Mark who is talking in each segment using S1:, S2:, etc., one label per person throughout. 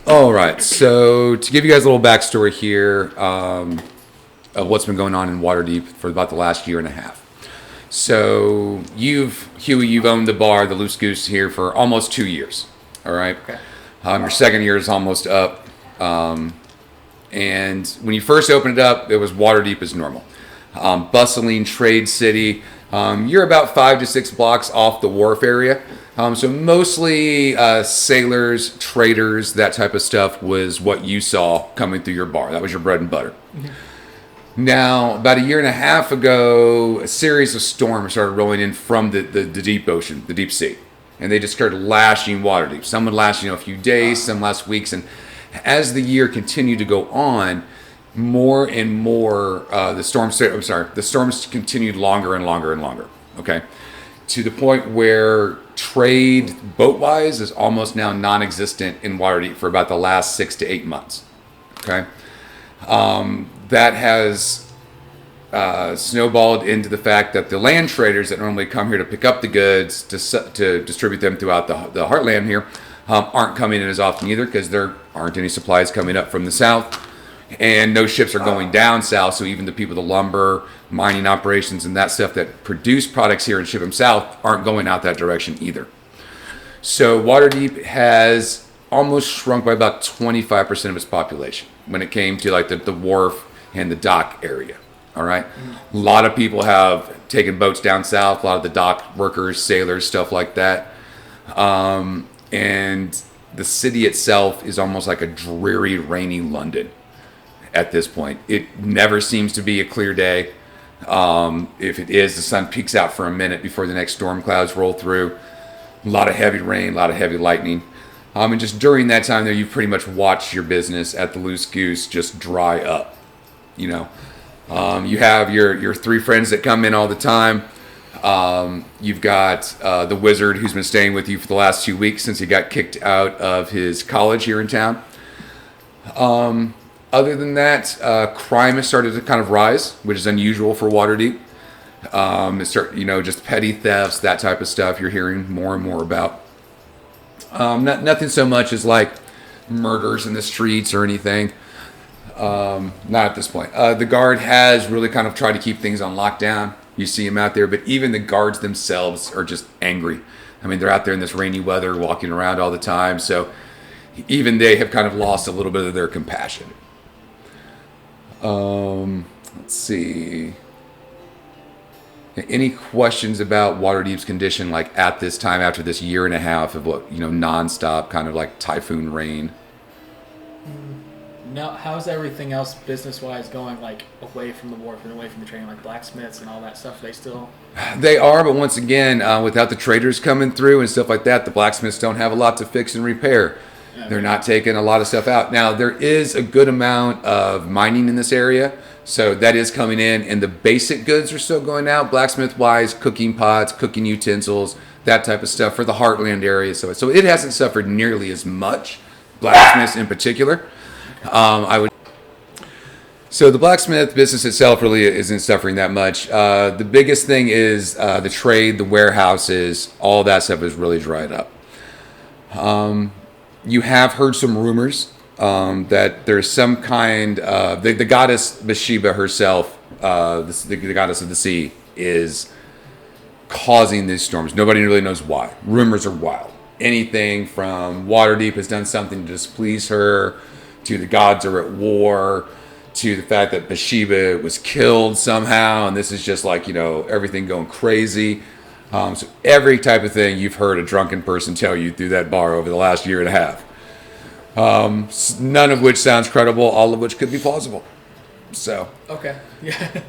S1: All right, so to give you guys a little backstory here of what's been going on in Waterdeep for about the last year and a half. So Huey, you've owned the bar, the Loose Goose, here for almost 2 years. All right,
S2: Okay.
S1: your second year is almost up. And when you first opened it up, it was Waterdeep as normal. Bustling trade city. You're about 5 to 6 blocks off the wharf area. So mostly sailors, traders, that type of stuff was what you saw coming through your bar. That was your bread and butter. Mm-hmm. Now, about a year and a half ago, a series of storms started rolling in from the deep ocean, the deep sea. And they just started lashing Waterdeep. Some would last, a few days, some last weeks. And as the year continued to go on, more and more the storms continued longer and longer and longer. Okay, to the point where trade boat-wise is almost now non-existent in Waterdeep for about the last 6 to 8 months. Okay, that has snowballed into the fact that the land traders that normally come here to pick up the goods to distribute them throughout the heartland here aren't coming in as often either, because there aren't any supplies coming up from the south. And no ships are going down south, so even the people, the lumber, mining operations, and that stuff that produce products here and ship them south aren't going out that direction either. So Waterdeep has almost shrunk by about 25% of its population when it came to like the wharf and the dock area. All right, a lot of people have taken boats down south. A lot of the dock workers, sailors, stuff like that, and the city itself is almost like a dreary, rainy London. At this point, it never seems to be a clear day. If it is, the sun peeks out for a minute before the next storm clouds roll through. A lot of heavy rain, a lot of heavy lightning. And just during that time there, you've pretty much watched your business at the Loose Goose just dry up. You have your 3 friends that come in all the time. You've got the wizard who's been staying with you for the last 2 weeks since he got kicked out of his college here in town. Other than that, crime has started to kind of rise, which is unusual for Waterdeep. Just petty thefts, that type of stuff you're hearing more and more about. Nothing so much as like murders in the streets or anything. Not at this point. The guard has really kind of tried to keep things on lockdown. You see them out there, but even the guards themselves are just angry. I mean, they're out there in this rainy weather, walking around all the time. So even they have kind of lost a little bit of their compassion. Let's see. Any questions about Waterdeep's condition, like at this time, after this year and a half of nonstop kind of like typhoon rain?
S2: Now, how's everything else business-wise going, like away from the wharf and away from the trading, like blacksmiths and all that stuff?
S1: They are, but once again, without the traders coming through and stuff like that, the blacksmiths don't have a lot to fix and repair. Okay. They're not taking a lot of stuff out. Now, there is a good amount of mining in this area, so that is coming in, and the basic goods are still going out, blacksmith-wise, cooking pots, cooking utensils, that type of stuff for the Heartland area. So it hasn't suffered nearly as much, blacksmiths in particular. So the blacksmith business itself really isn't suffering that much. The biggest thing is the trade, the warehouses, all that stuff is really dried up. You have heard some rumors that there's some kind of the goddess Bathsheba herself, the goddess of the sea, is causing these storms. Nobody really knows why. Rumors are wild. Anything from Waterdeep has done something to displease her, to the gods are at war, to the fact that Bathsheba was killed somehow, and this is just like everything going crazy. So every type of thing you've heard a drunken person tell you through that bar over the last year and a half. None of which sounds credible, all of which could be plausible. So.
S2: Okay. Yeah.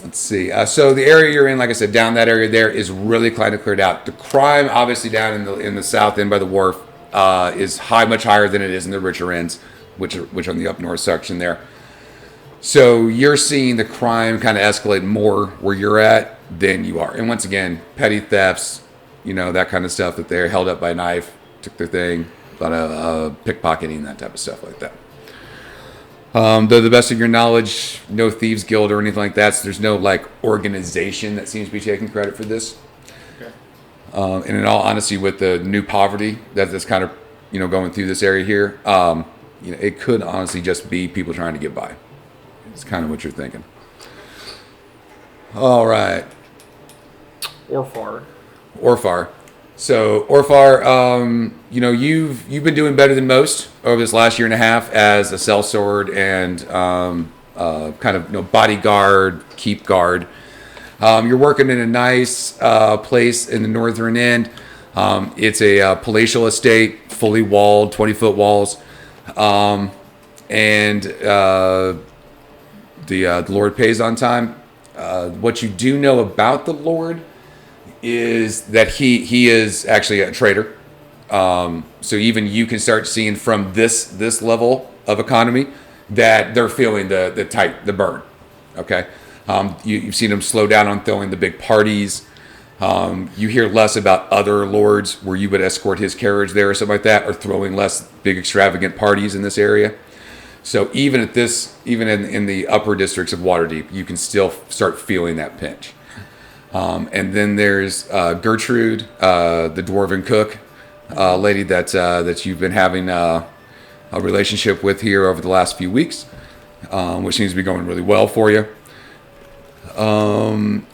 S1: Let's see. So the area you're in, like I said, down that area there is really kind of cleared out. The crime, obviously, down in the south end by the wharf, is much higher than it is in the richer ends, which are in the up north section there. So you're seeing the crime kind of escalate more where you're at than you are. And once again, petty thefts, that kind of stuff, that they're held up by a knife, took their thing, a lot of pickpocketing, that type of stuff like that. Though the best of your knowledge, no thieves guild or anything like that, so there's no organization that seems to be taking credit for this. Okay. And in all honesty, with the new poverty that's kind of going through this area here, it could honestly just be people trying to get by. It's kind of what you're thinking. All right. Orfar. So Orfar, you've been doing better than most over this last year and a half as a sellsword and kind of bodyguard, keep guard. You're working in a nice place in the northern end. It's a palatial estate, fully walled, 20-foot walls, and the Lord pays on time. What you do know about the Lord is that he is actually a trader. So even you can start seeing from this level of economy that they're feeling the burn. Okay, you've seen them slow down on throwing the big parties. You hear less about other lords where you would escort his carriage there or something like that, or throwing less big extravagant parties in this area. So even in the upper districts of Waterdeep, you can still start feeling that pinch. And then there's Gertrude, the dwarven cook lady that you've been having a relationship with here over the last few weeks, which seems to be going really well for you.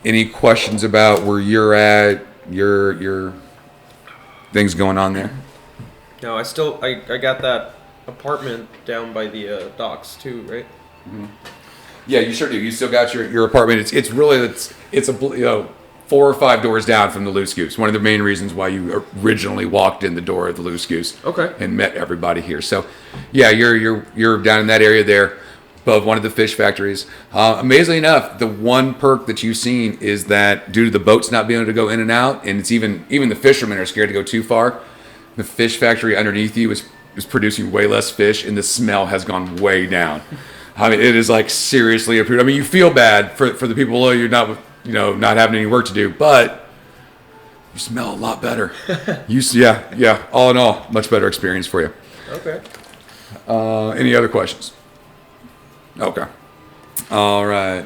S1: Any questions about where you're at, your things going on there?
S3: No, I got that apartment down by the docks too, right?
S1: Mm-hmm. Yeah, you sure do. You still got your apartment. It's really 4 or 5 doors down from the Loose Goose. One of the main reasons why you originally walked in the door of the Loose Goose.
S3: Okay.
S1: And met everybody here. So, yeah, you're down in that area there, above one of the fish factories. Amazingly enough, the one perk that you've seen is that due to the boats not being able to go in and out, and it's even the fishermen are scared to go too far. The fish factory underneath you is producing way less fish, and the smell has gone way down. I mean, it is like seriously improved. I mean, you feel bad for the people below you not having any work to do, but you smell a lot better. Yeah. All in all, much better experience for you.
S3: Okay.
S1: Any other questions? Okay. All right.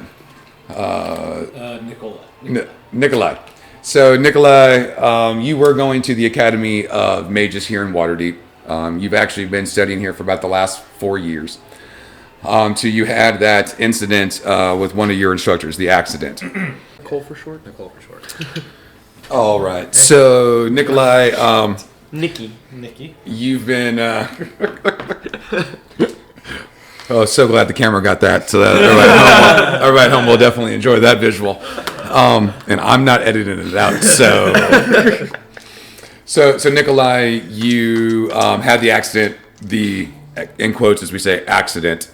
S1: Nikolai. So Nikolai, you were going to the Academy of Mages here in Waterdeep. You've actually been studying here for about the last 4 years. So you had that incident with one of your instructors, the accident.
S3: Nicole for short.
S1: All right. So Nikolai,
S3: Nikki.
S1: you've been. Oh, so glad the camera got that. So that everybody at home will definitely enjoy that visual. And I'm not editing it out. So Nikolai, you had the accident, in quotes as we say, accident,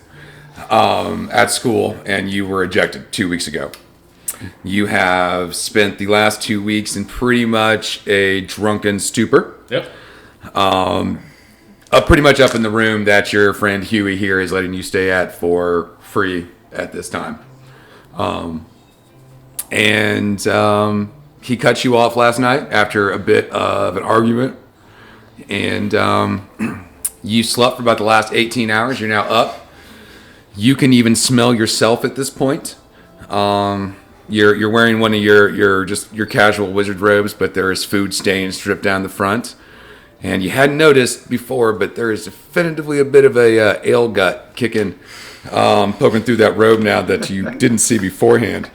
S1: at school, and you were ejected 2 weeks ago. You have spent the last 2 weeks in pretty much a drunken stupor.
S2: Yep.
S1: Pretty much up in the room that your friend Huey here is letting you stay at for free at this time. He cut you off last night after a bit of an argument. And you slept for about the last 18 hours. You're now up. You can even smell yourself at this point. You're wearing one of your casual wizard robes, but there is food stains dripped down the front. And you hadn't noticed before, but there is definitively a bit of a ale gut kicking, poking through that robe now that you didn't see beforehand.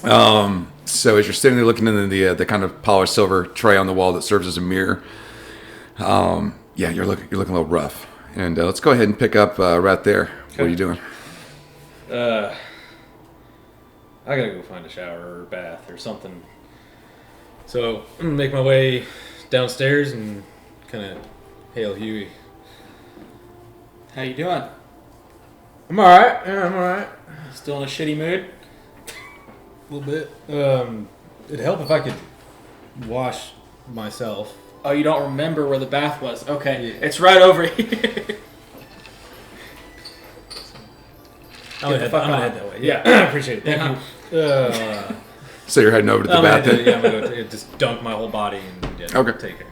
S1: So as you're sitting there looking into the kind of polished silver tray on the wall that serves as a mirror, you're looking a little rough. And let's go ahead and pick up right there. Okay. What are you doing?
S4: I gotta go find a shower or bath or something. So I'm gonna make my way downstairs and kind of hail Huey.
S2: How you doing?
S4: I'm alright. Yeah, I'm alright.
S2: Still in a shitty mood?
S4: A little bit. It'd help if I could wash myself.
S2: Oh, you don't remember where the bath was? Okay, yeah. It's right over here.
S4: I'm gonna head that way. Yeah, I appreciate it. Thank you.
S1: So you're heading over to the bath then?
S4: Yeah, I'm gonna just dunk my whole body and
S1: okay.
S4: Take care.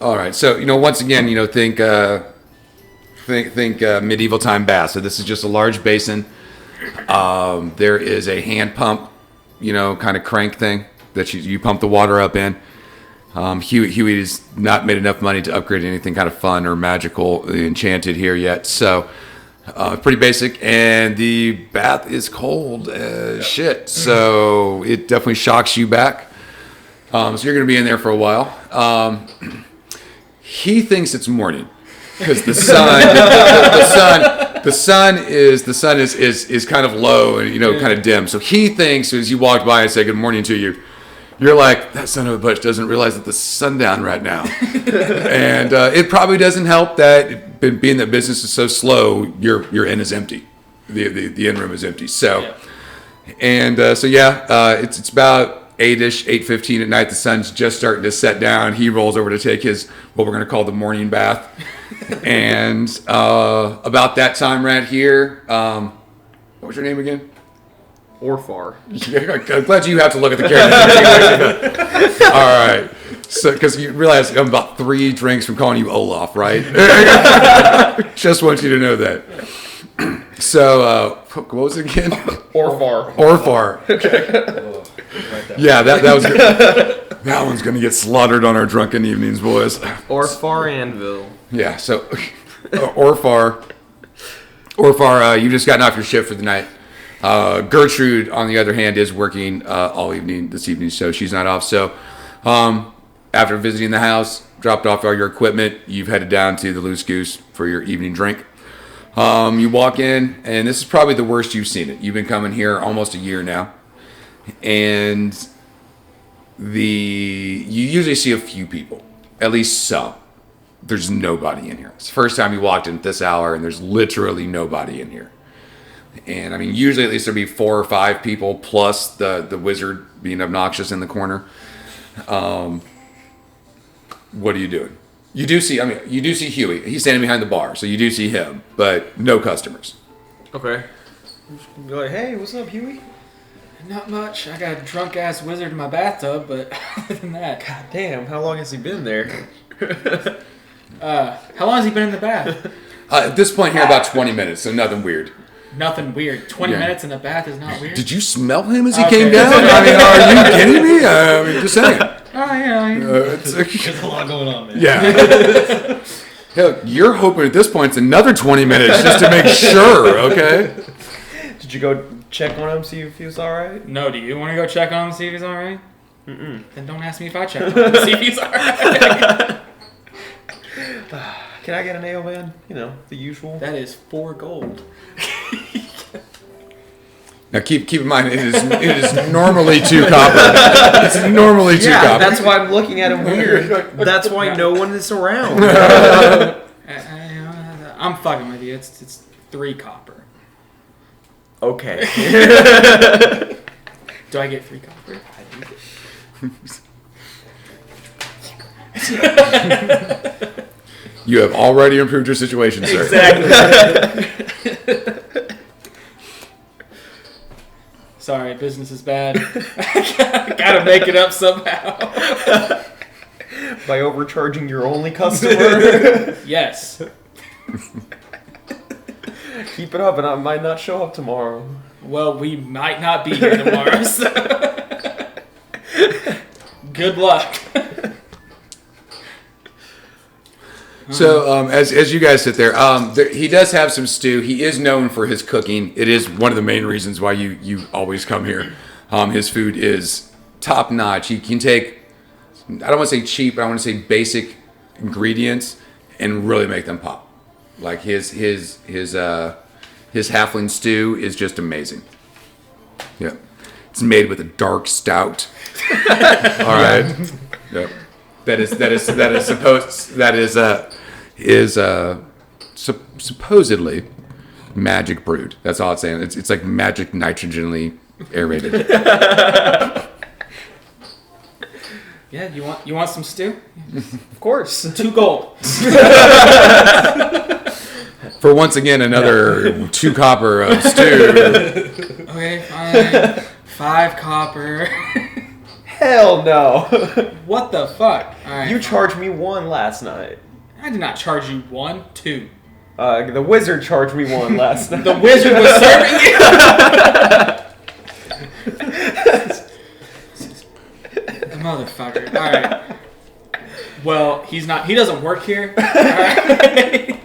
S1: All right. So once again, think medieval time bath. So this is just a large basin. There is a hand pump, kind of crank thing that you pump the water up in. Huey has not made enough money to upgrade anything kind of fun or magical, enchanted here yet. So pretty basic, and the bath is cold as shit. So it definitely shocks you back. So you're going to be in there for a while. He thinks it's morning because the sun is kind of low and kind of dim. So he thinks as you walked by and say good morning to you, you're like, that son of a bitch doesn't realize that the sun's down right now. And it probably doesn't help that being that business is so slow, your inn is empty. The inn room is empty. So, it's about 8-ish, 8:15 at night. The sun's just starting to set down. He rolls over to take his, what we're going to call the morning bath. And about that time right here, what was your name again?
S3: Orfar.
S1: I'm glad you have to look at the character. All right. So, because you realize I'm about 3 drinks from calling you Olaf, right? Just want you to know that. So, what was it again?
S3: Orfar.
S1: Okay. Yeah, that was good. That one's going to get slaughtered on our drunken evenings, boys.
S3: Orfar Anvil.
S1: Yeah, so Orfar, you've just gotten off your shift for the night. Gertrude, on the other hand, is working all evening this evening, so she's not off. So after visiting the house, dropped off all your equipment, you've headed down to the Loose Goose for your evening drink. You walk in, and this is probably the worst you've seen it. You've been coming here almost a year now. And you usually see a few people, at least some. There's nobody in here. It's the first time you walked in at this hour, and there's literally nobody in here. And I mean, usually at least there'd be 4 or 5 people, plus the wizard being obnoxious in the corner. What are you doing? You do see Huey. He's standing behind the bar, so you do see him, but no customers.
S3: Okay. Be like, hey, what's up, Huey?
S2: Not much. I got a drunk ass wizard in my bathtub, but other than that.
S3: God damn, how long has he been there?
S2: How long has he been in the bath?
S1: At this point here, about 20 minutes, so nothing weird.
S2: Nothing weird. 20 minutes in the bath is not weird.
S1: Did you smell him as he came down? I mean, are you kidding me? I mean, just saying.
S2: Oh, yeah.
S4: There's a lot going on, man.
S1: Yeah. Hell, you're hoping at this point it's another 20 minutes just to make sure, okay?
S3: Did you go check on him, see if he was alright?
S2: No, do you want to go check on him, see if he's alright? Mm-mm. Then don't ask me if I check on him, see if he's alright.
S3: Can I get an ale, man? You know, the usual.
S2: That is 4 gold.
S1: Now keep in mind it is normally 2 copper. It's normally 2 copper.
S3: That's why I'm looking at him weird. That's why no one is around.
S2: I'm fucking with you. It's 3 copper.
S3: Okay.
S2: Do I get 3 copper? I do.
S1: You have already improved your situation, sir.
S2: Exactly. Sorry, business is bad. Gotta make it up somehow.
S3: By overcharging your only customer?
S2: Yes.
S3: Keep it up and I might not show up tomorrow.
S2: Well, we might not be here tomorrow, so... Good luck.
S1: So, as you guys sit there, he does have some stew. He is known for his cooking. It is one of the main reasons why you always come here. His food is top notch. He can take, I don't want to say cheap, but I want to say basic ingredients and really make them pop. Like his halfling stew is just amazing. Yeah, it's made with a dark stout. All right. Yep. Supposedly magic brewed. That's all it's saying. It's like magic nitrogenly aerated.
S2: Yeah, you want some stew?
S3: Of course.
S2: 2 gold.
S1: For once again another 2 copper of stew.
S2: Okay, fine. 5 copper.
S3: Hell no.
S2: What the fuck? All right.
S3: You charged me 1 last night.
S2: I did not charge you 1, 2.
S3: The wizard charged me 1 last night.
S2: The wizard was serving you. The motherfucker. All right. Well, he's not. He doesn't work here. Alright?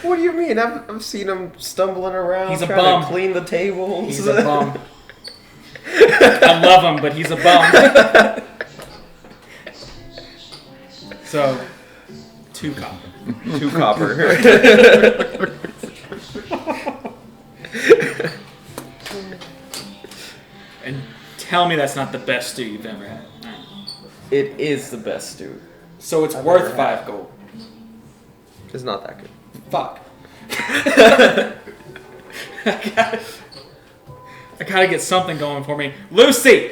S3: What do you mean? I've seen him stumbling around.
S2: He's a
S3: trying
S2: bum.
S3: to clean the tables.
S2: He's a bum. I love him, but he's a bum. So, 2 copper.
S3: 2 copper.
S2: And tell me that's not the best stew you've ever had.
S3: It is the best stew.
S2: So it's
S3: I've
S2: worth
S3: never
S2: 5
S3: had.
S2: gold.
S3: It's not that good.
S2: Fuck. I gotta get something going for me. Lucy!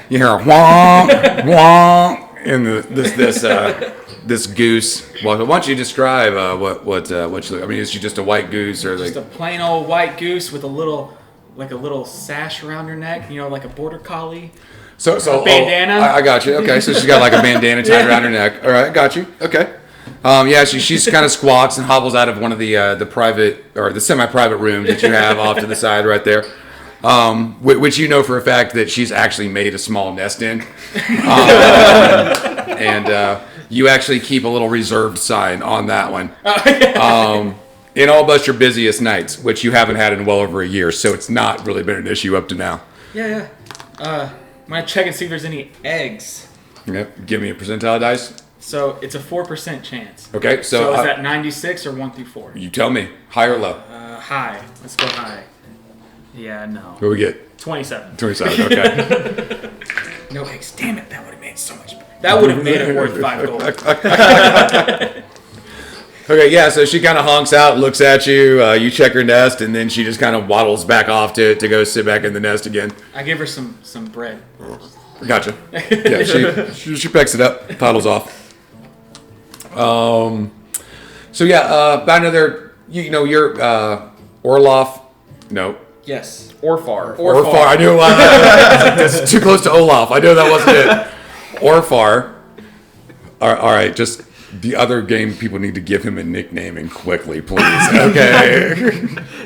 S1: You hear a wonk, wonk, and this goose. Well, why don't you describe what you look? I mean, is she just a white goose or
S2: Just
S1: like?
S2: a plain old white goose with a little sash around her neck, like a border collie.
S1: So
S2: bandana?
S1: I got you. Okay, so she's got like a bandana tied around her neck. All right, got you. Okay. Yeah, she's kind of squats and hobbles out of one of the private or the semi-private rooms that you have off to the side right there. Which you know for a fact that she's actually made a small nest in. And you actually keep a little reserved sign on that one. In all but your busiest nights, which you haven't had in well over a year, so it's not really been an issue up to now.
S2: Yeah. I'm gonna check and see if there's any eggs.
S1: Yep. Give me a percentile dice.
S2: So it's a 4% chance.
S1: Okay,
S2: So is that 96 or 1 through 4?
S1: You tell me, high or low?
S2: High. Let's go high. Yeah, no.
S1: What do we get?
S2: 27.
S1: 27. Okay.
S2: No eggs. Damn it! That would have made so much. That would have made it worth 5 gold.
S1: Okay, yeah. So she kind of honks out, looks at you. You check her nest, and then she just kind of waddles back off to go sit back in the nest again.
S2: I give her some bread.
S1: Gotcha. Yeah, she picks it up, toddles off. So yeah, about another. You're Orloff. No.
S2: Yes.
S3: Orfar.
S1: Orfar. I knew that's too close to Olaf. I knew that wasn't it. Orfar. All right, just the other game people need to give him a nickname and quickly, please. Okay.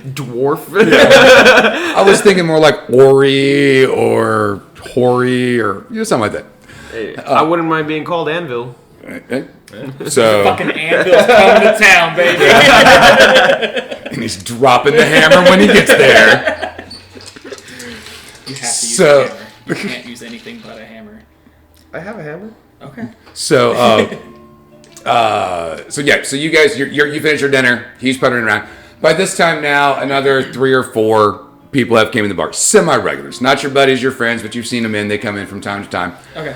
S3: Dwarf.
S1: I was thinking more like Ori or Hori or something like that.
S3: Hey, I wouldn't mind being called Anvil.
S1: Okay. So
S2: Fucking anvil's coming to town, baby.
S1: and he's dropping the hammer when he gets there.
S2: You have to use
S1: So-
S2: a hammer. You can't use anything but a hammer.
S3: I have a hammer.
S2: Okay.
S1: So so you guys you finish your dinner. He's puttering around. By this time now, another 3 or 4 people have came in the bar. Semi-regulars, not your buddies, your friends, but you've seen them in. They come in from time to time.
S2: Okay.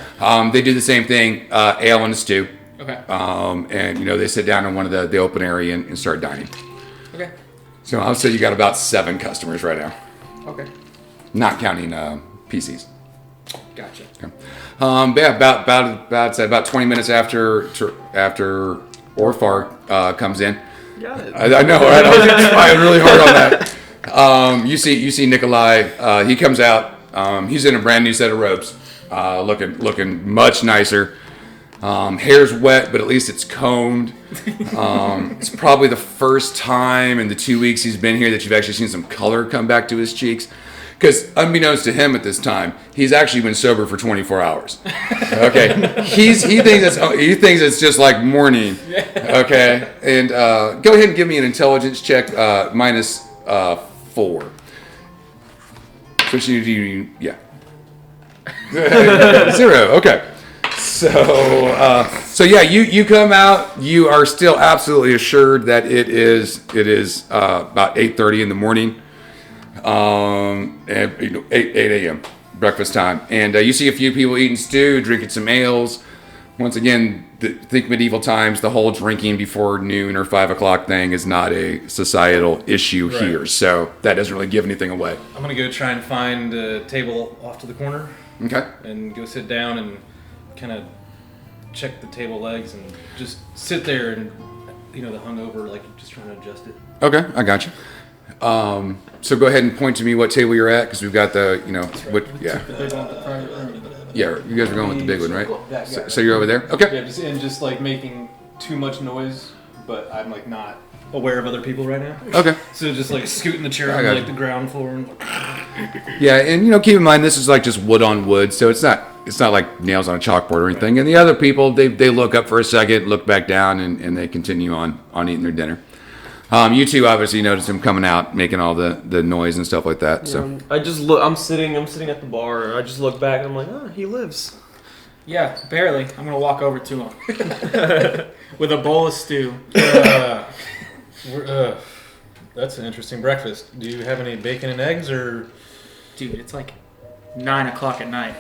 S1: They do the same thing, ale and a stew.
S2: Okay.
S1: And they sit down in one of the open area and start dining.
S2: Okay.
S1: So I'll say you got about 7 customers right now,
S2: Okay.
S1: not counting PCs.
S2: Gotcha.
S1: Okay. But yeah, about 20 minutes after Orfar comes in.
S3: Got it.
S1: I know, right? I was trying really hard on that. You see Nikolai. He comes out. He's in a brand new set of robes, looking much nicer. Hair's wet, but at least it's combed. It's probably the first time in the 2 weeks he's been here that you've actually seen some color come back to his cheeks. Because unbeknownst to him at this time, he's actually been sober for 24 hours. Okay, he thinks it's just like morning. Okay, and go ahead and give me an intelligence check minus 4. So yeah. 0. Okay. So yeah, you come out. You are still absolutely assured that it is about 8:30 in the morning. And 8 a.m. breakfast time, and you see a few people eating stew, drinking some ales. Once again, think medieval times. The whole drinking before noon or 5 o'clock thing is not a societal issue here, so that doesn't really give anything away.
S4: I'm gonna go try and find a table off to the corner
S1: Okay.
S4: and go sit down and kind of check the table legs and just sit there and the hungover, like just trying to adjust it.
S1: Okay, I got you. So go ahead and point to me what table you're at, because we've got the yeah.
S2: The big one with the private room.
S1: Yeah, you guys are going with the big one, right?
S5: Yeah,
S1: So you're over there? Okay.
S5: Yeah, just like making too much noise, but I'm like not.
S4: Aware of other people right now.
S1: Okay.
S4: So just like scooting the chair
S1: I
S4: on
S1: got
S4: like
S1: you.
S4: the ground floor and
S1: Yeah, and keep in mind this is like just wood on wood, so it's not like nails on a chalkboard or anything. And the other people, they look up for a second, look back down, and they continue on eating their dinner. You two obviously notice him coming out, making all the noise and stuff like that. So
S3: I just look. I'm sitting at the bar, and I just look back, and I'm like, oh, he lives.
S2: Yeah, barely. I'm gonna walk over to him with a bowl of stew.
S4: That's an interesting breakfast. Do you have any bacon and eggs, or?
S2: Dude, it's like 9 o'clock at night.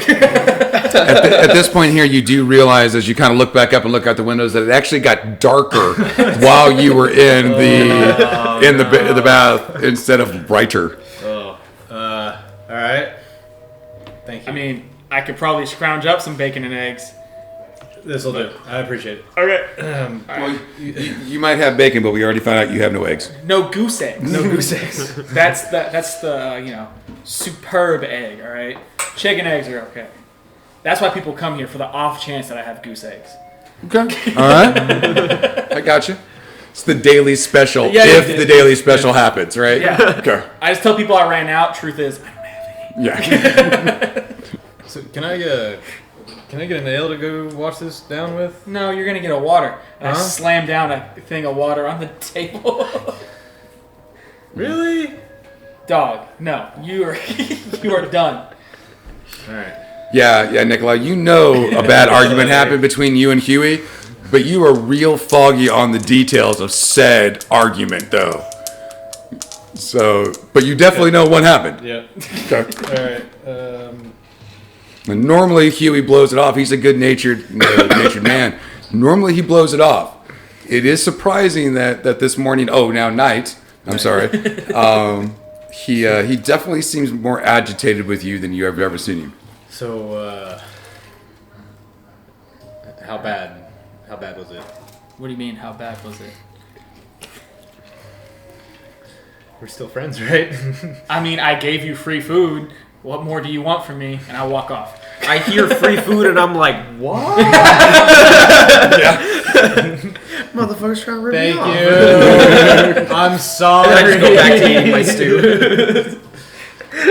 S1: at this point here, you do realize as you kind of look back up and look out the windows that it actually got darker while you were in the bath instead of brighter.
S4: All right. Thank you.
S2: I mean, I could probably scrounge up some bacon and eggs.
S4: This'll do. I appreciate it.
S2: Okay.
S1: Well, you might have bacon, but we already found out you have no eggs.
S2: No goose eggs.
S4: No goose eggs.
S2: That's the superb egg. All right. Chicken eggs are okay. That's why people come here, for the off chance that I have goose eggs.
S1: Okay. All right. I got you. It's the daily special.
S2: Yeah,
S1: if the daily special happens, right?
S2: Yeah.
S1: Okay.
S2: I just tell people I ran out. Truth is, I don't have any.
S1: Yeah.
S4: So can I get an ale to go wash this down with?
S2: No, you're gonna get a water. And I
S4: Huh?
S2: slam down a thing of water on the table.
S4: Really?
S2: Dog, no, you are done.
S4: All right.
S1: Yeah, Nikolai, you know a bad argument happened between you and Huey, but you are real foggy on the details of said argument, though. So, but you definitely know what happened.
S4: Yeah.
S1: Okay.
S4: All right.
S1: And normally Huey blows it off. He's a good-natured man. Normally he blows it off. It is surprising that this morning, night, I'm sorry, he definitely seems more agitated with you than you have ever seen him.
S4: So, how bad was it?
S2: What do you mean? How bad was it?
S4: We're still friends, right?
S2: I mean, I gave you free food. What more do you want from me? And I walk off.
S3: I hear free food, and I'm like, what? Motherfuckers trying to rip me
S4: Thank
S3: off.
S4: you. I'm sorry.
S3: And then I just go back to eating my stew.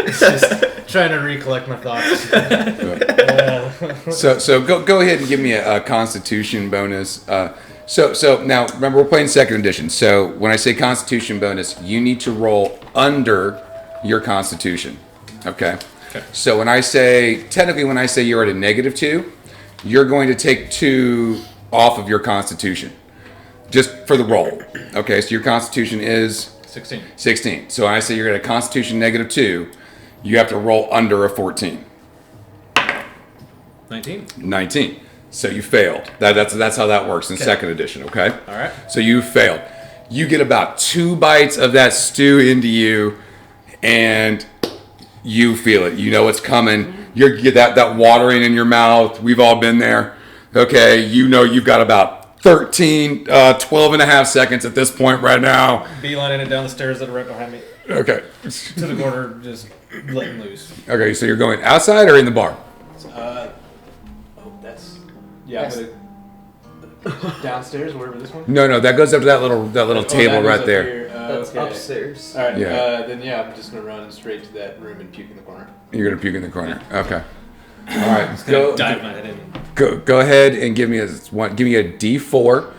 S4: Just trying to recollect my thoughts.
S1: So go ahead and give me a Constitution bonus. So now remember we're playing second edition. So when I say Constitution bonus, you need to roll under your Constitution. Okay. So when I say you're at a -2, you're going to take 2 off of your Constitution, just for the roll. Okay. So your Constitution is 16. So when I say you're at a Constitution -2, you have to roll under a 14. 19. So you failed. That's how that works in second edition, okay?
S4: All right.
S1: So you failed. You get about 2 bites of that stew into you, and you feel it. You know it's coming. You get that watering in your mouth. We've all been there. Okay, you know you've got about 12 and a half seconds at this point right now.
S4: Beelining it down the stairs that are right behind me.
S1: Okay.
S4: To the corner, just letting loose.
S1: Okay, so you're going outside or in the bar?
S5: Yeah, but downstairs, wherever this one.
S1: No, that goes up to that little table
S5: that
S1: right
S5: goes
S1: there.
S5: up here.
S3: That's
S5: Okay.
S3: upstairs.
S5: All right.
S1: Yeah.
S5: Then I'm just gonna run straight to that room and puke in the corner.
S1: You're gonna puke in the corner. Okay. All right. Go
S4: Dive my head in.
S1: go ahead and give me a D4,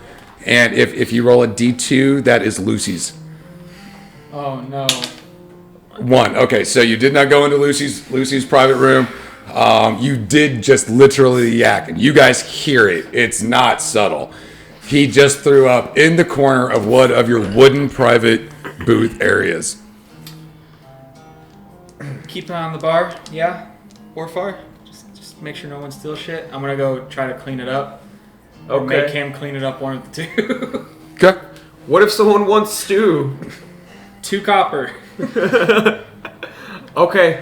S1: and if you roll a D2, that is Lucy's.
S2: Oh no.
S1: 1. Okay, so you did not go into Lucy's private room. You did just literally yak, and you guys hear it. It's not subtle. He just threw up in the corner of one of your wooden private booth areas.
S2: Keep an eye on the bar, yeah? Or far? Just make sure no one steals shit. I'm gonna go try to clean it up. Or
S3: Okay.
S2: make him clean it up, one of the two.
S1: Okay.
S3: What if someone wants stew?
S2: 2 copper.
S3: Okay.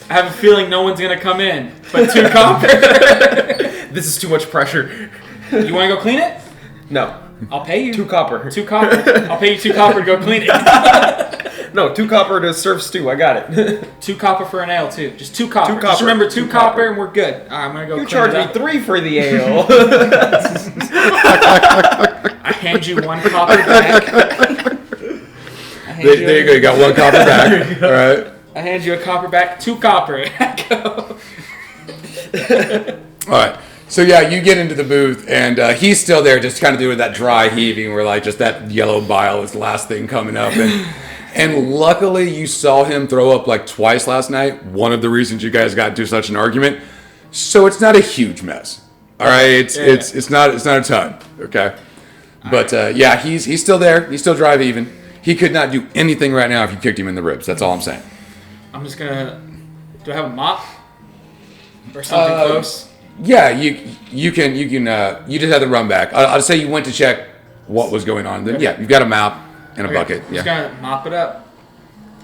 S2: I have a feeling no one's gonna come in, but 2 copper.
S3: This is too much pressure.
S2: You wanna go clean it?
S3: No.
S2: I'll pay you.
S3: 2 copper.
S2: 2 copper. I'll pay you 2 copper to go clean it.
S3: No, 2 copper to serve stew. I got it.
S2: 2 copper for an ale too. Just 2 copper.
S3: 2 copper.
S2: Just remember 2
S3: 2
S2: copper
S3: copper.
S2: and we're good. All right, I'm gonna go.
S3: You
S2: clean
S3: charge
S2: it
S3: me
S2: up.
S3: 3 for the ale.
S2: I hand you 1 copper back.
S1: There you go. You got 1 copper back. All right.
S2: I hand you a copper back, 2 copper. Go.
S1: All right. So yeah, you get into the booth, and he's still there, just kind of doing that dry heaving, where like just that yellow bile is the last thing coming up. And luckily, you saw him throw up like twice last night. One of the reasons you guys got into such an argument. So it's not a huge mess. All right, it's not a ton. Okay, but yeah, he's still there. He's still dry heaving. He could not do anything right now if you kicked him in the ribs. That's all I'm saying.
S2: I'm just gonna. Do I have a mop or something close?
S1: Yeah, you can you just have to run back. I'll say you went to check what was going on. Then yeah, you've got a mop and a bucket.
S2: I'm just gonna mop it up.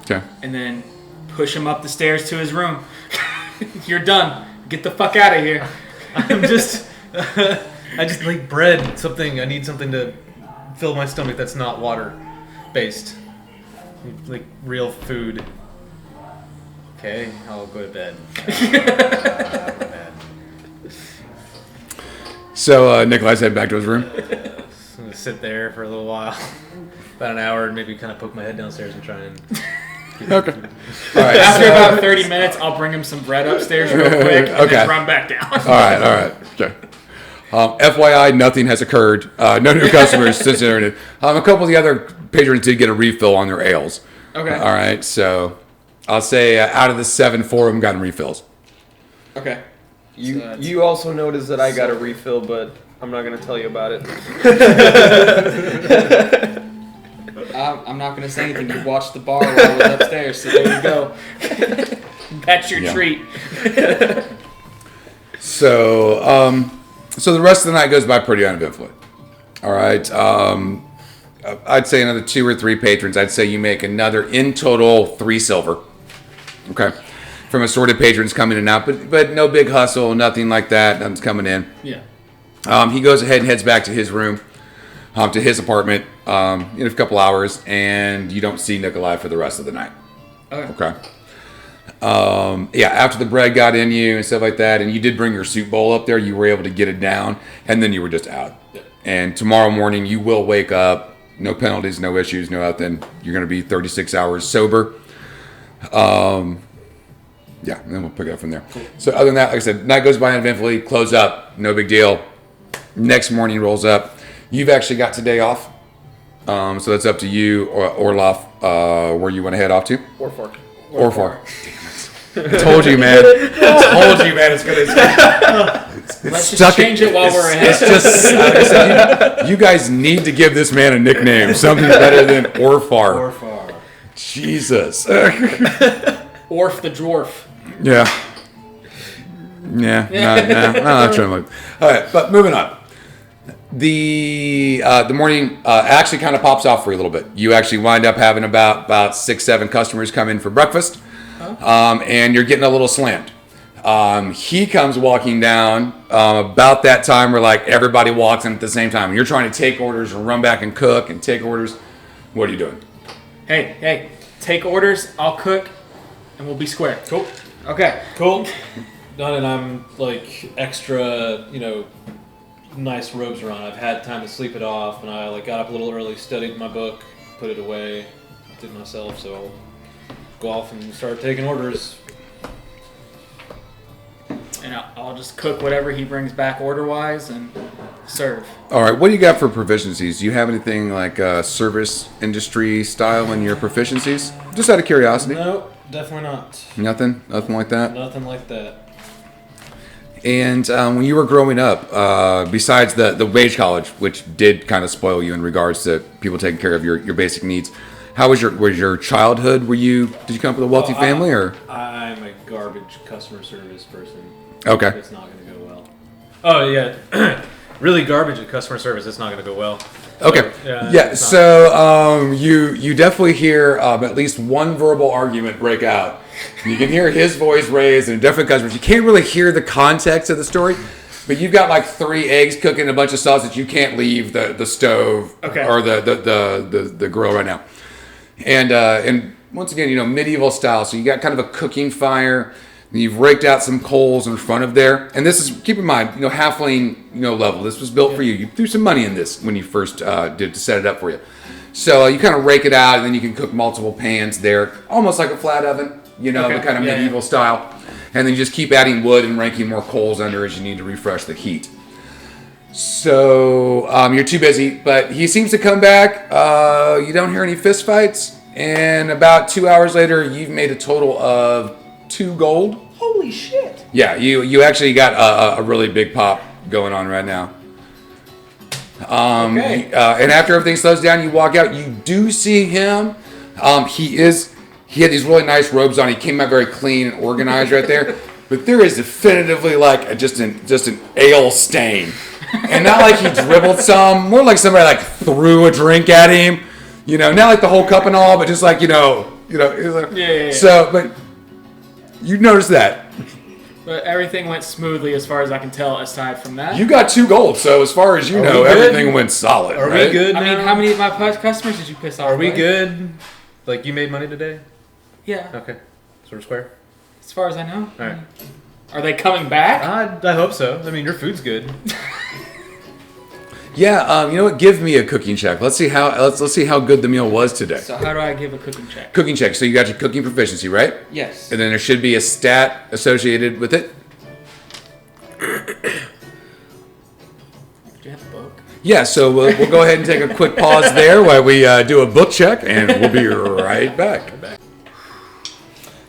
S1: Okay.
S2: And then push him up the stairs to his room. You're done. Get the fuck out of here.
S4: I'm just, I just like bread, something. I need something to fill my stomach that's not water based, like real food. Okay, I'll go to bed.
S1: So Nikolai's heading back to his room.
S4: I'm gonna sit there for a little while, about an hour, and maybe kind of poke my head downstairs and try and.
S1: Okay. All right.
S2: After about 30 minutes, I'll bring him some bread upstairs real quick and then run back down.
S1: All right. Okay. FYI, nothing has occurred. No new customers since the internet. A couple of the other patrons did get a refill on their ales.
S2: Okay.
S1: All right. So I'll say out of the 7, 4 of them got refills.
S2: Okay.
S3: You also noticed that I got a refill, but I'm not gonna tell you about it.
S2: I'm not gonna say anything. You watched the bar while I was upstairs, so there you go. That's your treat.
S1: So, so the rest of the night goes by pretty uneventfully. All right. I'd say another 2 or 3 patrons. I'd say you make another, in total, 3 silver. Okay. From assorted patrons coming in and out, but no big hustle, nothing like that. Nothing's coming in.
S2: Yeah.
S1: He goes ahead and heads back to his room, to his apartment, in a couple hours, and you don't see Nikolai for the rest of the night. Okay. Yeah, after the bread got in you and stuff like that, and you did bring your soup bowl up there, you were able to get it down, and then you were just out. Yeah. And tomorrow morning, you will wake up, no penalties, no issues, no nothing. You're going to be 36 hours sober. Yeah, and then we'll pick it up from there. Cool. So other than that, like I said, night goes by uneventfully, close up, no big deal. Next morning rolls up. You've actually got today off. So that's up to you, or Orloff, where you want to head off to.
S3: Orfar.
S1: Damn it. I told you, man. It's going to...
S2: Let's just change it while we're ahead.
S1: It's just... Like I said, you guys need to give this man a nickname. Something better than Orfar.
S5: Orfar.
S1: Jesus.
S2: Orf the dwarf.
S1: Yeah. I'm not trying to. All right, but moving on. The morning actually kind of pops off for you a little bit. You actually wind up having about 6, 7 customers come in for breakfast, and you're getting a little slammed. He comes walking down about that time where like everybody walks in at the same time. You're trying to take orders and run back and cook and take orders. What are you doing?
S2: Hey, take orders. I'll cook, and we'll be square.
S4: Cool.
S2: Okay.
S4: Cool. Done, and I'm like extra, nice robes are on. I've had time to sleep it off, and I got up a little early, studied my book, put it away, did myself. So I'll go off and start taking orders.
S2: And I'll just cook whatever he brings back order-wise and serve.
S1: All right, what do you got for proficiencies? Do you have anything like service industry style in your proficiencies? Just out of curiosity.
S4: No, definitely not.
S1: Nothing like that?
S4: Nothing like that.
S1: And when you were growing up, besides the wage college, which did kind of spoil you in regards to people taking care of your basic needs, how was your childhood? Did you come up with a wealthy family, or?
S4: I'm a garbage customer service person.
S1: Okay.
S4: It's not going to go well. Oh yeah, really garbage at customer service. It's not going to go well.
S1: Okay. So you definitely hear at least one verbal argument break out. You can hear his voice raised and different customers. You can't really hear the context of the story, but you've got like 3 eggs cooking, a bunch of sausage. You can't leave the stove or the grill right now. And once again, medieval style. So you got kind of a cooking fire. And you've raked out some coals in front of there. And this is, keep in mind, halfling, level. This was built for you. You threw some money in this when you first did to set it up for you. So you kind of rake it out, and then you can cook multiple pans there, almost like a flat oven. you know,
S2: Okay.
S1: the kind of
S2: Yeah,
S1: medieval style. And then you just keep adding wood and ranking more coals under as you need to refresh the heat. So you're too busy, but he seems to come back. You don't hear any fist fights. And about 2 hours later, you've made a total of 2 gold.
S2: Holy shit!
S1: Yeah, you actually got a really big pop going on right now.
S2: Okay.
S1: And after everything slows down, you walk out. You do see him. He had these really nice robes on. He came out very clean and organized right there. But there is definitively like just an ale stain, and not like he dribbled some. More like somebody like threw a drink at him. You know, not like the whole cup and all, but just like you know. Like,
S2: Yeah.
S1: So, but you noticed that.
S2: But everything went smoothly as far as I can tell, aside from that.
S1: You got 2 gold, so as far as you know,
S4: we good?
S1: everything went solid.
S4: Are
S1: right?
S4: we good
S2: I
S4: now?
S2: mean, how many of my customers did you piss off?
S4: Are we
S2: right?
S4: good? Like, you made money today?
S2: Yeah,
S4: Okay. So we're square?
S2: as far as I know.
S4: All right.
S2: Are they coming back?
S4: I hope so. I mean, your food's good.
S1: Yeah, you know what? Give me a cooking check. Let's see how good the meal was today.
S2: So how do I give a cooking check?
S1: Cooking check. So you got your cooking proficiency, right?
S2: Yes.
S1: And then there should be a stat associated with it.
S2: Do you have a book?
S1: Yeah. So we'll go ahead and take a quick pause there while we do a book check, and we'll be right back.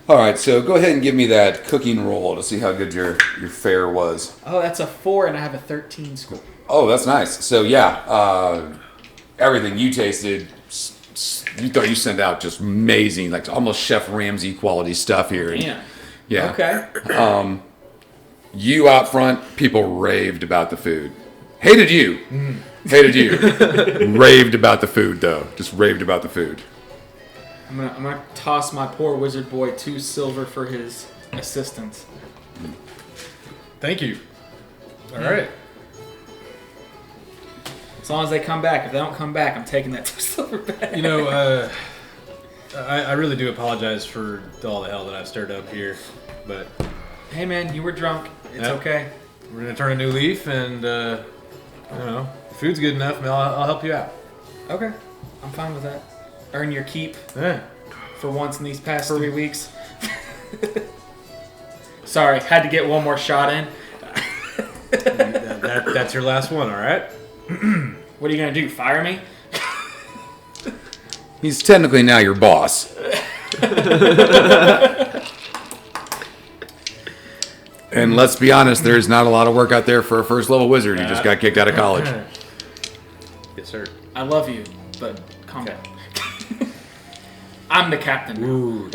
S1: All right. So go ahead and give me that cooking roll to see how good your fare was.
S2: Oh, that's a 4, and I have a 13 score.
S1: Oh, that's nice. So yeah, everything you tasted, you thought you sent out just amazing, like almost Chef Ramsay quality stuff here.
S2: Damn.
S1: Yeah.
S2: Okay.
S1: You out front, people raved about the food. Hated you. Hated you. Raved about the food though. Just raved about the food.
S2: I'm gonna toss my poor wizard boy 2 silver for his assistance.
S4: Thank you. All right.
S2: As long as they come back. If they don't come back, I'm taking that 2 silver back.
S4: You know, I really do apologize for all the hell that I've stirred up here, but
S2: Hey man, you were drunk. It's
S4: Yeah.
S2: okay.
S4: we're gonna turn a new leaf, and I don't know, if food's good enough, man, I'll help you out.
S2: Okay. I'm fine with that. Earn your keep
S4: Yeah.
S2: for once in these past 3 weeks. Sorry, had to get one more shot in.
S4: That's your last one, all right?
S2: What are you gonna do? Fire me?
S1: He's technically now your boss. And let's be honest, there's not a lot of work out there for a first level wizard. He just got kicked out of college.
S4: Yes, sir.
S2: I love you, but calm down. I'm the captain.
S4: Ooh.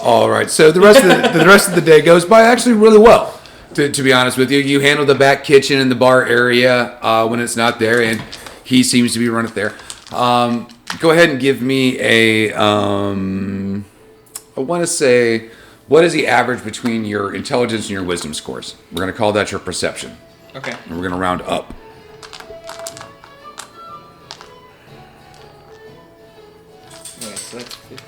S1: All right, so the rest of the day goes by actually really well. To be honest with you, you handle the back kitchen and the bar area when it's not there, and he seems to be running it there. Go ahead and give me a. I want to say, what is the average between your intelligence and your wisdom scores? We're going to call that your perception,
S2: Okay.
S1: and we're going to round up.
S2: Wait, so that's 15.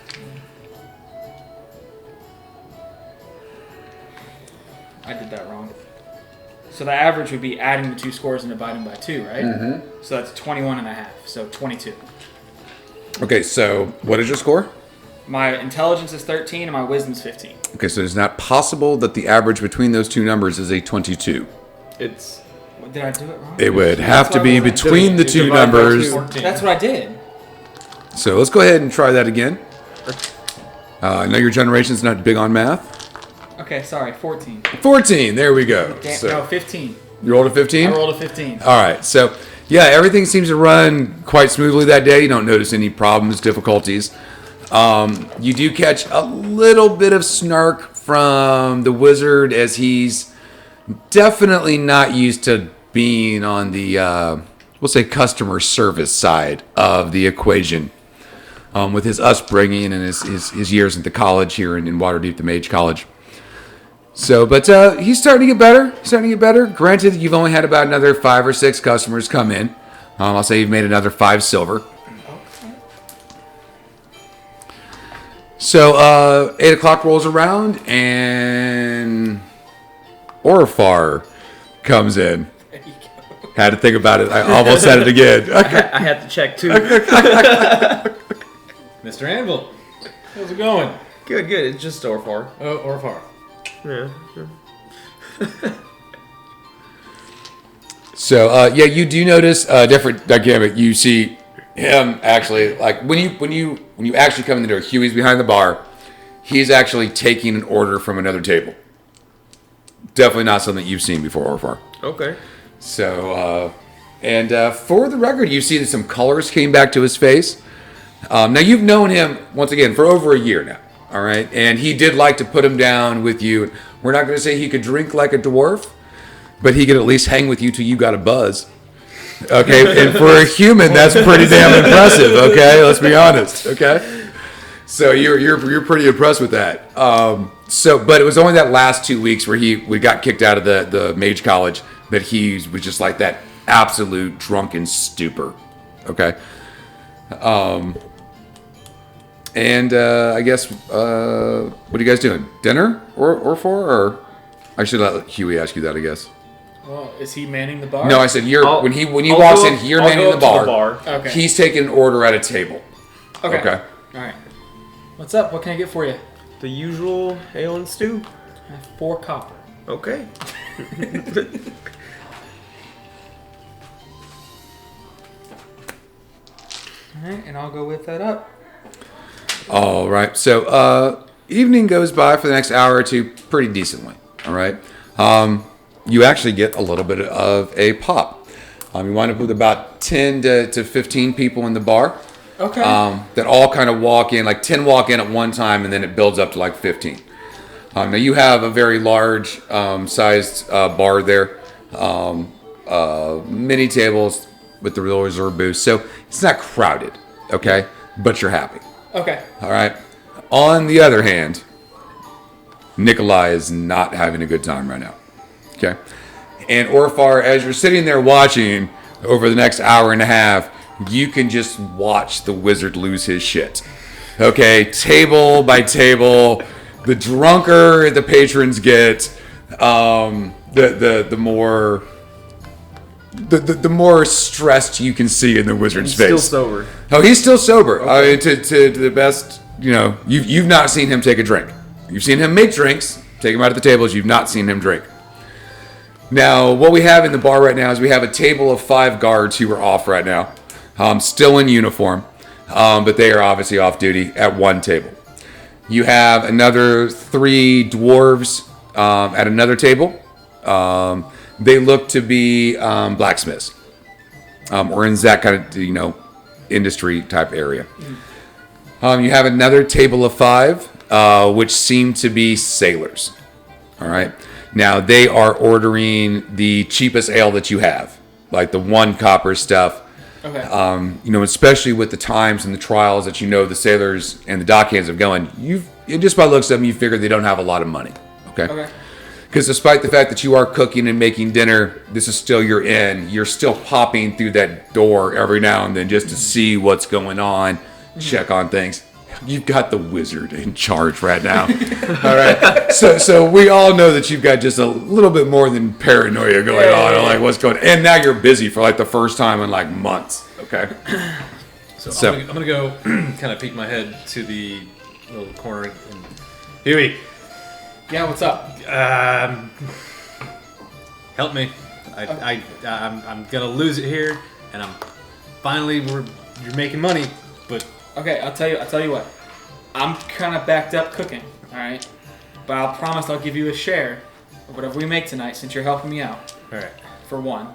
S2: I did that wrong. So the average would be adding the 2 scores and dividing by 2, right? Mm-hmm. So that's 21 and a half. So 22.
S1: Okay, so what is your score?
S2: My intelligence is 13 and my wisdom's 15.
S1: Okay, so it's not possible that the average between those two numbers is a 22.
S3: It's
S2: What, did I do it wrong?
S1: It would have to be between the two
S3: divide by
S1: numbers.
S3: 2.
S2: That's what I did.
S1: So let's go ahead and try that again. I know your generation's not big on math.
S2: Okay, sorry, 14.
S1: 14, there we go.
S2: Damn,
S1: So,
S2: no, 15.
S1: you rolled a 15?
S2: I rolled a 15.
S1: All right, so yeah, everything seems to run quite smoothly that day. You don't notice any problems, difficulties. You do catch a little bit of snark from the wizard as he's definitely not used to being on the, we'll say, customer service side of the equation. With his upbringing and his years at the college here in Waterdeep, the Mage College. So, but he's starting to get better. Granted, you've only had about another 5 or 6 customers come in. I'll say you've made another 5 silver. So, 8 o'clock rolls around, and Orfar comes in.
S2: There you go.
S1: Had to think about it. I almost said it again.
S3: I had to check too.
S4: Mr. Anvil. How's it going?
S3: Good. It's just Orfar.
S4: Oh, or far.
S3: Yeah.
S1: So you do notice a different dynamic. You see him actually, like when you actually come in the door, Huey's behind the bar. He's actually taking an order from another table. Definitely not something that you've seen before, Orfar.
S3: Okay.
S1: So, for the record, you see that some colors came back to his face. Now, you've known him, once again, for over a year now, all right? And he did like to put him down with you. We're not going to say he could drink like a dwarf, but he could at least hang with you till you got a buzz. Okay? And for a human, that's pretty damn impressive, okay? Let's be honest, okay? So you're pretty impressed with that. But it was only that last 2 weeks where we got kicked out of the mage college that he was just like that absolute drunken stupor. Okay. I guess what are you guys doing? Dinner or I should let Huey ask you that, I guess.
S2: Well, is he manning the bar?
S1: No, I said when he
S3: I'll
S1: walks
S3: go
S1: in,
S3: up-
S1: you're
S3: I'll
S1: manning
S3: go
S1: the
S3: up to
S1: bar.
S2: Okay.
S1: He's taking an order at a table.
S2: Okay.
S1: Okay.
S2: All right. What's up? What can I get for you?
S3: The usual ale and stew.
S2: I have 4 copper.
S3: Okay.
S2: All right, and I'll go whip that up.
S1: All right. So evening goes by for the next hour or two pretty decently. All right. You actually get a little bit of a pop. You wind up with about 10 to 15 people in the bar.
S2: Okay.
S1: That all kind of walk in, like 10 walk in at one time, and then it builds up to like 15. Now you have a very large sized bar there, many tables with the real reserve booth, so it's not crowded, okay? But you're happy.
S2: Okay.
S1: All right. On the other hand, Nikolai is not having a good time right now. Okay. And Orfar, as you're sitting there watching over the next hour and a half, you can just watch the wizard lose his shit. Okay, table by table, the drunker the patrons get, the more stressed you can see in the wizard's face.
S3: Still sober.
S1: Oh, he's still sober. Okay. I mean, to the best, you've not seen him take a drink. You've seen him make drinks, take him out of the tables. You've not seen him drink. Now, what we have in the bar right now is we have a table of 5 guards who are off right now, still in uniform, but they are obviously off duty at one table. You have another 3 dwarves at another table. They look to be blacksmiths, or in that kind of industry type area. You have another table of 5, which seem to be sailors. All right. Now they are ordering the cheapest ale that you have, like the 1 copper stuff.
S2: Okay.
S1: Especially with the times and the trials that the sailors and the dockhands have going. Just by the looks of them, you figure they don't have a lot of money. Okay.
S2: Okay.
S1: Because despite the fact that you are cooking and making dinner, this is still your inn. You're still popping through that door every now and then just to see what's going on, check on things. You've got the wizard in charge right now. All right. So we all know that you've got just a little bit more than paranoia going on. Like what's going on. And now you're busy for like the first time in like months. Okay.
S4: So I'm gonna go kind of peek my head to the little corner and Huey.
S2: Yeah, what's up?
S4: Help me. I'm gonna lose it here, and you're making money, but
S2: Okay, I'll tell you what. I'm kind of backed up cooking, all right? But I'll promise I'll give you a share of whatever we make tonight since you're helping me out.
S4: all right.
S2: For one.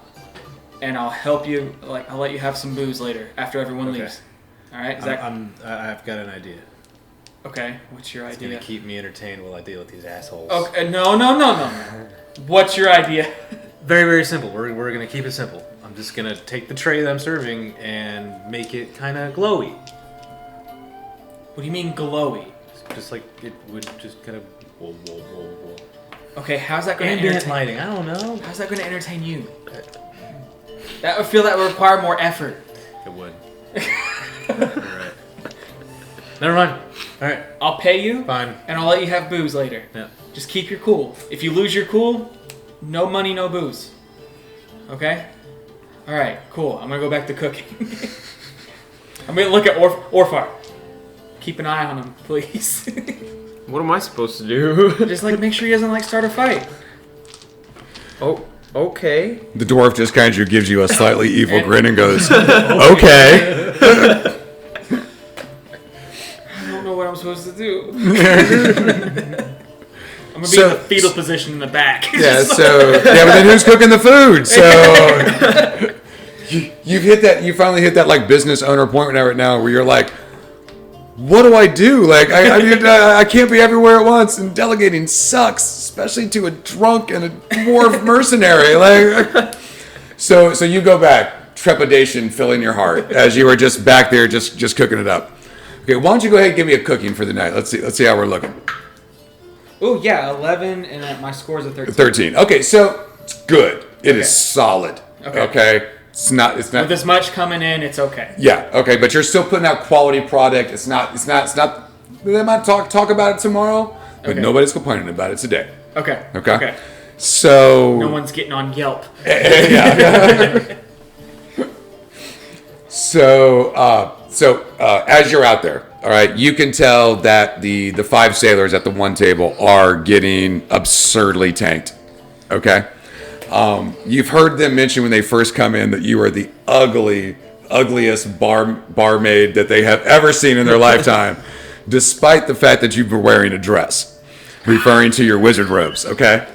S2: And I'll help you, I'll let you have some booze later after everyone
S4: Okay.
S2: leaves. All right?
S4: I've got an idea.
S2: Okay, what's your
S4: It's
S2: idea?
S4: gonna keep me entertained while I deal with these assholes.
S2: Okay, no. What's your idea?
S4: Very, very simple. We're gonna keep it simple. I'm just gonna take the tray that I'm serving and make it kind of glowy.
S2: What do you mean glowy?
S4: Just like it would just kind of whoa.
S2: Okay, how's that going to
S4: Ambient
S2: entertain?
S4: lighting. I don't know.
S2: How's that going to entertain you? That would require more effort.
S4: It would. You're right. Never mind. All right.
S2: I'll pay you,
S4: Fine.
S2: and I'll let you have booze later.
S4: Yeah.
S2: Just keep your cool. If you lose your cool, no money, no booze. Okay? All right, cool. I'm gonna go back to cooking. I'm gonna look at Orfar. keep an eye on him, please.
S3: What am I supposed to do?
S2: Just like make sure he doesn't like start a fight.
S3: Oh, okay.
S1: The dwarf just kind of gives you a slightly evil grin and goes, "Okay."
S2: I don't know what I'm supposed to do. I'm gonna be in the fetal position in the back.
S1: Yeah. But then who's cooking the food? So you've hit that. You finally hit that like business owner point right now where you're like, what do I do? Like, I can't be everywhere at once, and delegating sucks, especially to a drunk and a dwarf mercenary. Like, so you go back, trepidation filling your heart as you were just back there, just cooking it up. Okay, why don't you go ahead and give me a cooking for the night? Let's see how we're looking.
S2: Oh yeah, 11, and my score's a 13.
S1: 13. Okay, so it's good. It is solid. Okay. It's not.
S2: With this much coming in, it's okay.
S1: Yeah. Okay, but you're still putting out quality product. It's not. They might talk about it tomorrow, but nobody's complaining about it today.
S2: Okay.
S1: So
S2: no one's getting on Yelp.
S1: Yeah. So as you're out there, all right, you can tell that the 5 sailors at the one table are getting absurdly tanked. Okay. You've heard them mention when they first come in that you are the ugliest barmaid that they have ever seen in their lifetime, despite the fact that you've been wearing a dress, referring to your wizard robes. Okay,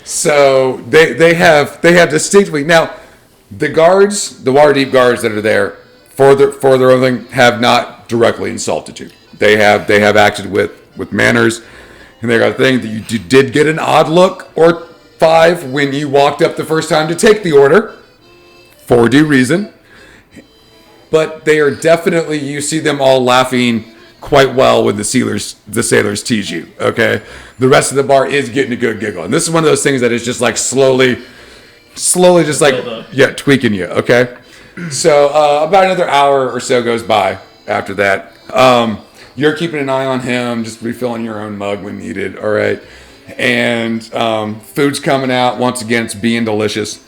S1: so they have distinctly now the guards, the Waterdeep guards that are there for their own thing have not directly insulted you. They have acted with manners, and they got a thing that you did get an odd look or 5 when you walked up the first time to take the order, for due reason. But they are definitely, you see them all laughing quite well when the sailors tease you, okay? The rest of the bar is getting a good giggle. And this is one of those things that is just like slowly just like, tweaking you, okay? So about another hour or so goes by after that. You're keeping an eye on him, just refilling your own mug when needed, all right? And food's coming out. Once again, it's being delicious.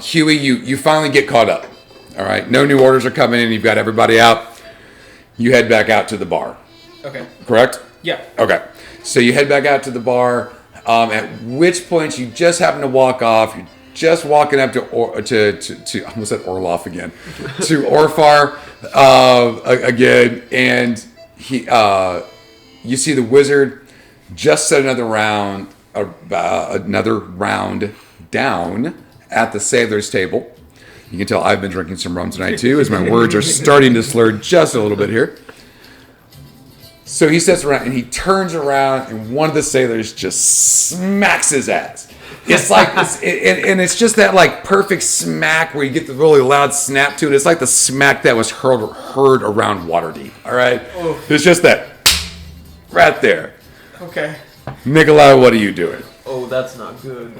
S1: Huey, you finally get caught up. All right. No new orders are coming in. You've got everybody out. You head back out to the bar.
S2: Okay.
S1: Correct?
S2: Yeah.
S1: Okay. So you head back out to the bar, at which point you just happen to walk off. You're just walking up to I almost said Orloff again. To Orfar again. And you see the wizard just set another round down at the sailors' table. You can tell I've been drinking some rum tonight too, as my words are starting to slur just a little bit here. So he sits around and he turns around, and one of the sailors just smacks his ass. It's like, it's just that like perfect smack where you get the really loud snap to it. It's like the smack that was heard around Waterdeep. All right, it's just that right there.
S2: Okay.
S1: Nikolai, what are you doing?
S3: Oh, that's not good.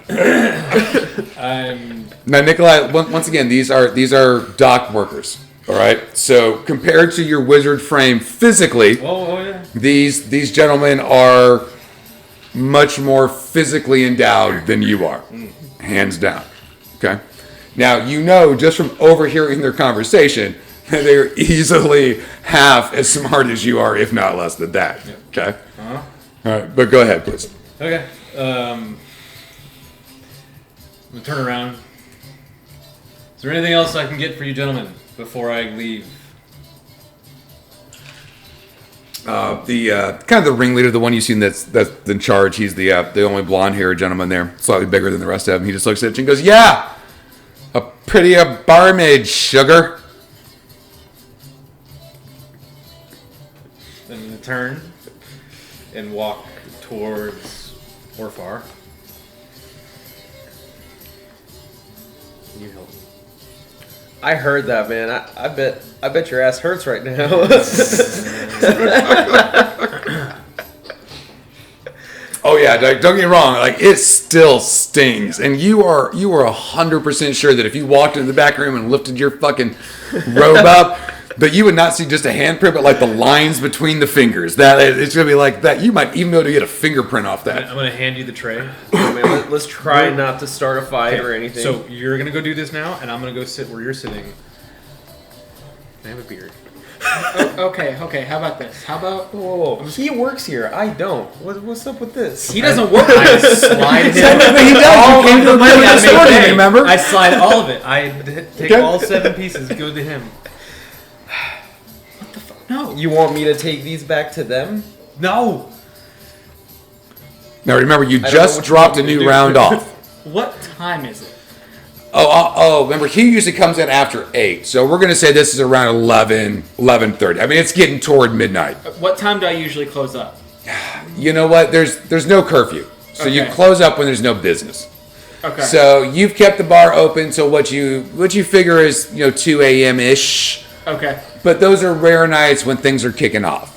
S1: Now, Nikolai, once again, these are dock workers. All right. So compared to your wizard frame physically, these gentlemen are much more physically endowed than you are, hands down. Okay. Now you know just from overhearing their conversation that they're easily half as smart as you are, if not less than that. Okay.
S4: Uh-huh.
S1: All right, but go ahead, please.
S4: Okay. I'm gonna turn around. Is there anything else I can get for you gentlemen before I leave?
S1: The kind of the ringleader, the one you've seen that's in charge. He's the only blonde-haired gentleman there, slightly bigger than the rest of them. He just looks at you and goes, "Yeah, a prettier barmaid, sugar."
S4: Then I'm gonna turn and walk towards Orfar. Can you help me?
S3: I heard that, man. I bet your ass hurts right now.
S1: Oh yeah, don't get me wrong. Like it still stings, and you are 100% sure that if you walked into the back room and lifted your fucking robe up, that you would not see just a handprint, but like the lines between the fingers. That it's gonna be like that. You might even be able to get a fingerprint off that.
S4: I'm gonna hand you the tray.
S3: Oh, man, let's try not to start a fight or anything.
S4: So you're gonna go do this now, and I'm gonna go sit where you're sitting. I have a beard.
S2: Okay. How about this? How about
S3: Whoa. He works here. I don't. What's up with this?
S2: he doesn't work? I slide him.
S1: He does.
S2: All
S1: You came
S2: of
S1: to
S2: the
S1: the
S2: money I
S1: store,
S2: make.
S1: remember?
S2: I slide all of it.
S3: I take
S1: Okay.
S3: all 7 pieces. Go to him.
S2: No.
S3: You want me to take these back to them?
S4: No.
S1: Now remember, you
S3: don't know
S1: just
S3: what you
S1: dropped a
S3: want me to
S1: new
S3: do.
S1: round off.
S2: What time is it?
S1: Remember, he usually comes in after 8. So we're going to say this is around 11:30. I mean, it's getting toward midnight.
S2: What time do I usually close up?
S1: You know what? There's no curfew. So you
S2: Okay.
S1: close up when there's no business.
S2: Okay.
S1: So you've kept the bar open till what you figure is 2 a.m. ish.
S2: Okay.
S1: But those are rare nights when things are kicking off.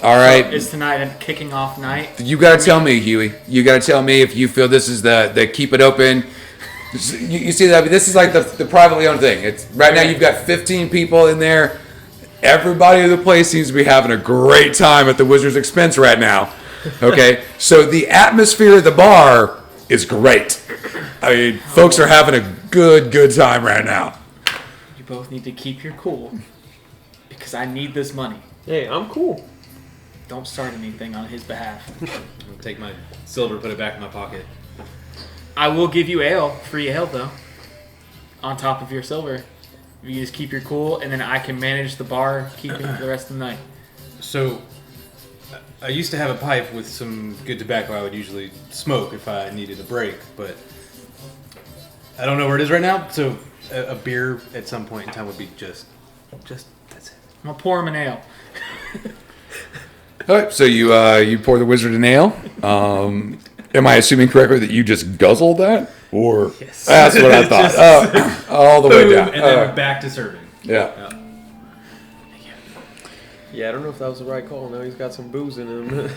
S1: All right.
S2: Is tonight a kicking off night?
S1: You got to tell me, Huey. You got to tell me if you feel this is the keep it open. You see that? This is like the privately owned thing. It's right now. You've got 15 people in there. Everybody in the place seems to be having a great time at the Wizard's expense right now. Okay, so the atmosphere of the bar is great. I mean, folks are having a good time right now.
S2: You both need to keep your cool because I need this money.
S3: Hey, I'm cool.
S2: Don't start anything on his behalf.
S4: I'll take my silver, put it back in my pocket.
S2: I will give you free ale though, on top of your silver. You just keep your cool, and then I can manage the bar, keeping for the rest of the night.
S4: So, I used to have a pipe with some good tobacco I would usually smoke if I needed a break, but I don't know where it is right now, so a beer at some point in time would be just that's it.
S2: I'm gonna pour him an ale.
S1: All right, so you pour the Wizard an ale. Am I assuming correctly that you just guzzled that? Or
S2: Yes.
S1: That's what I thought. All the way down.
S4: And then back to serving.
S1: Yeah.
S3: Yeah, I don't know if that was the right call. Now he's got some booze in him.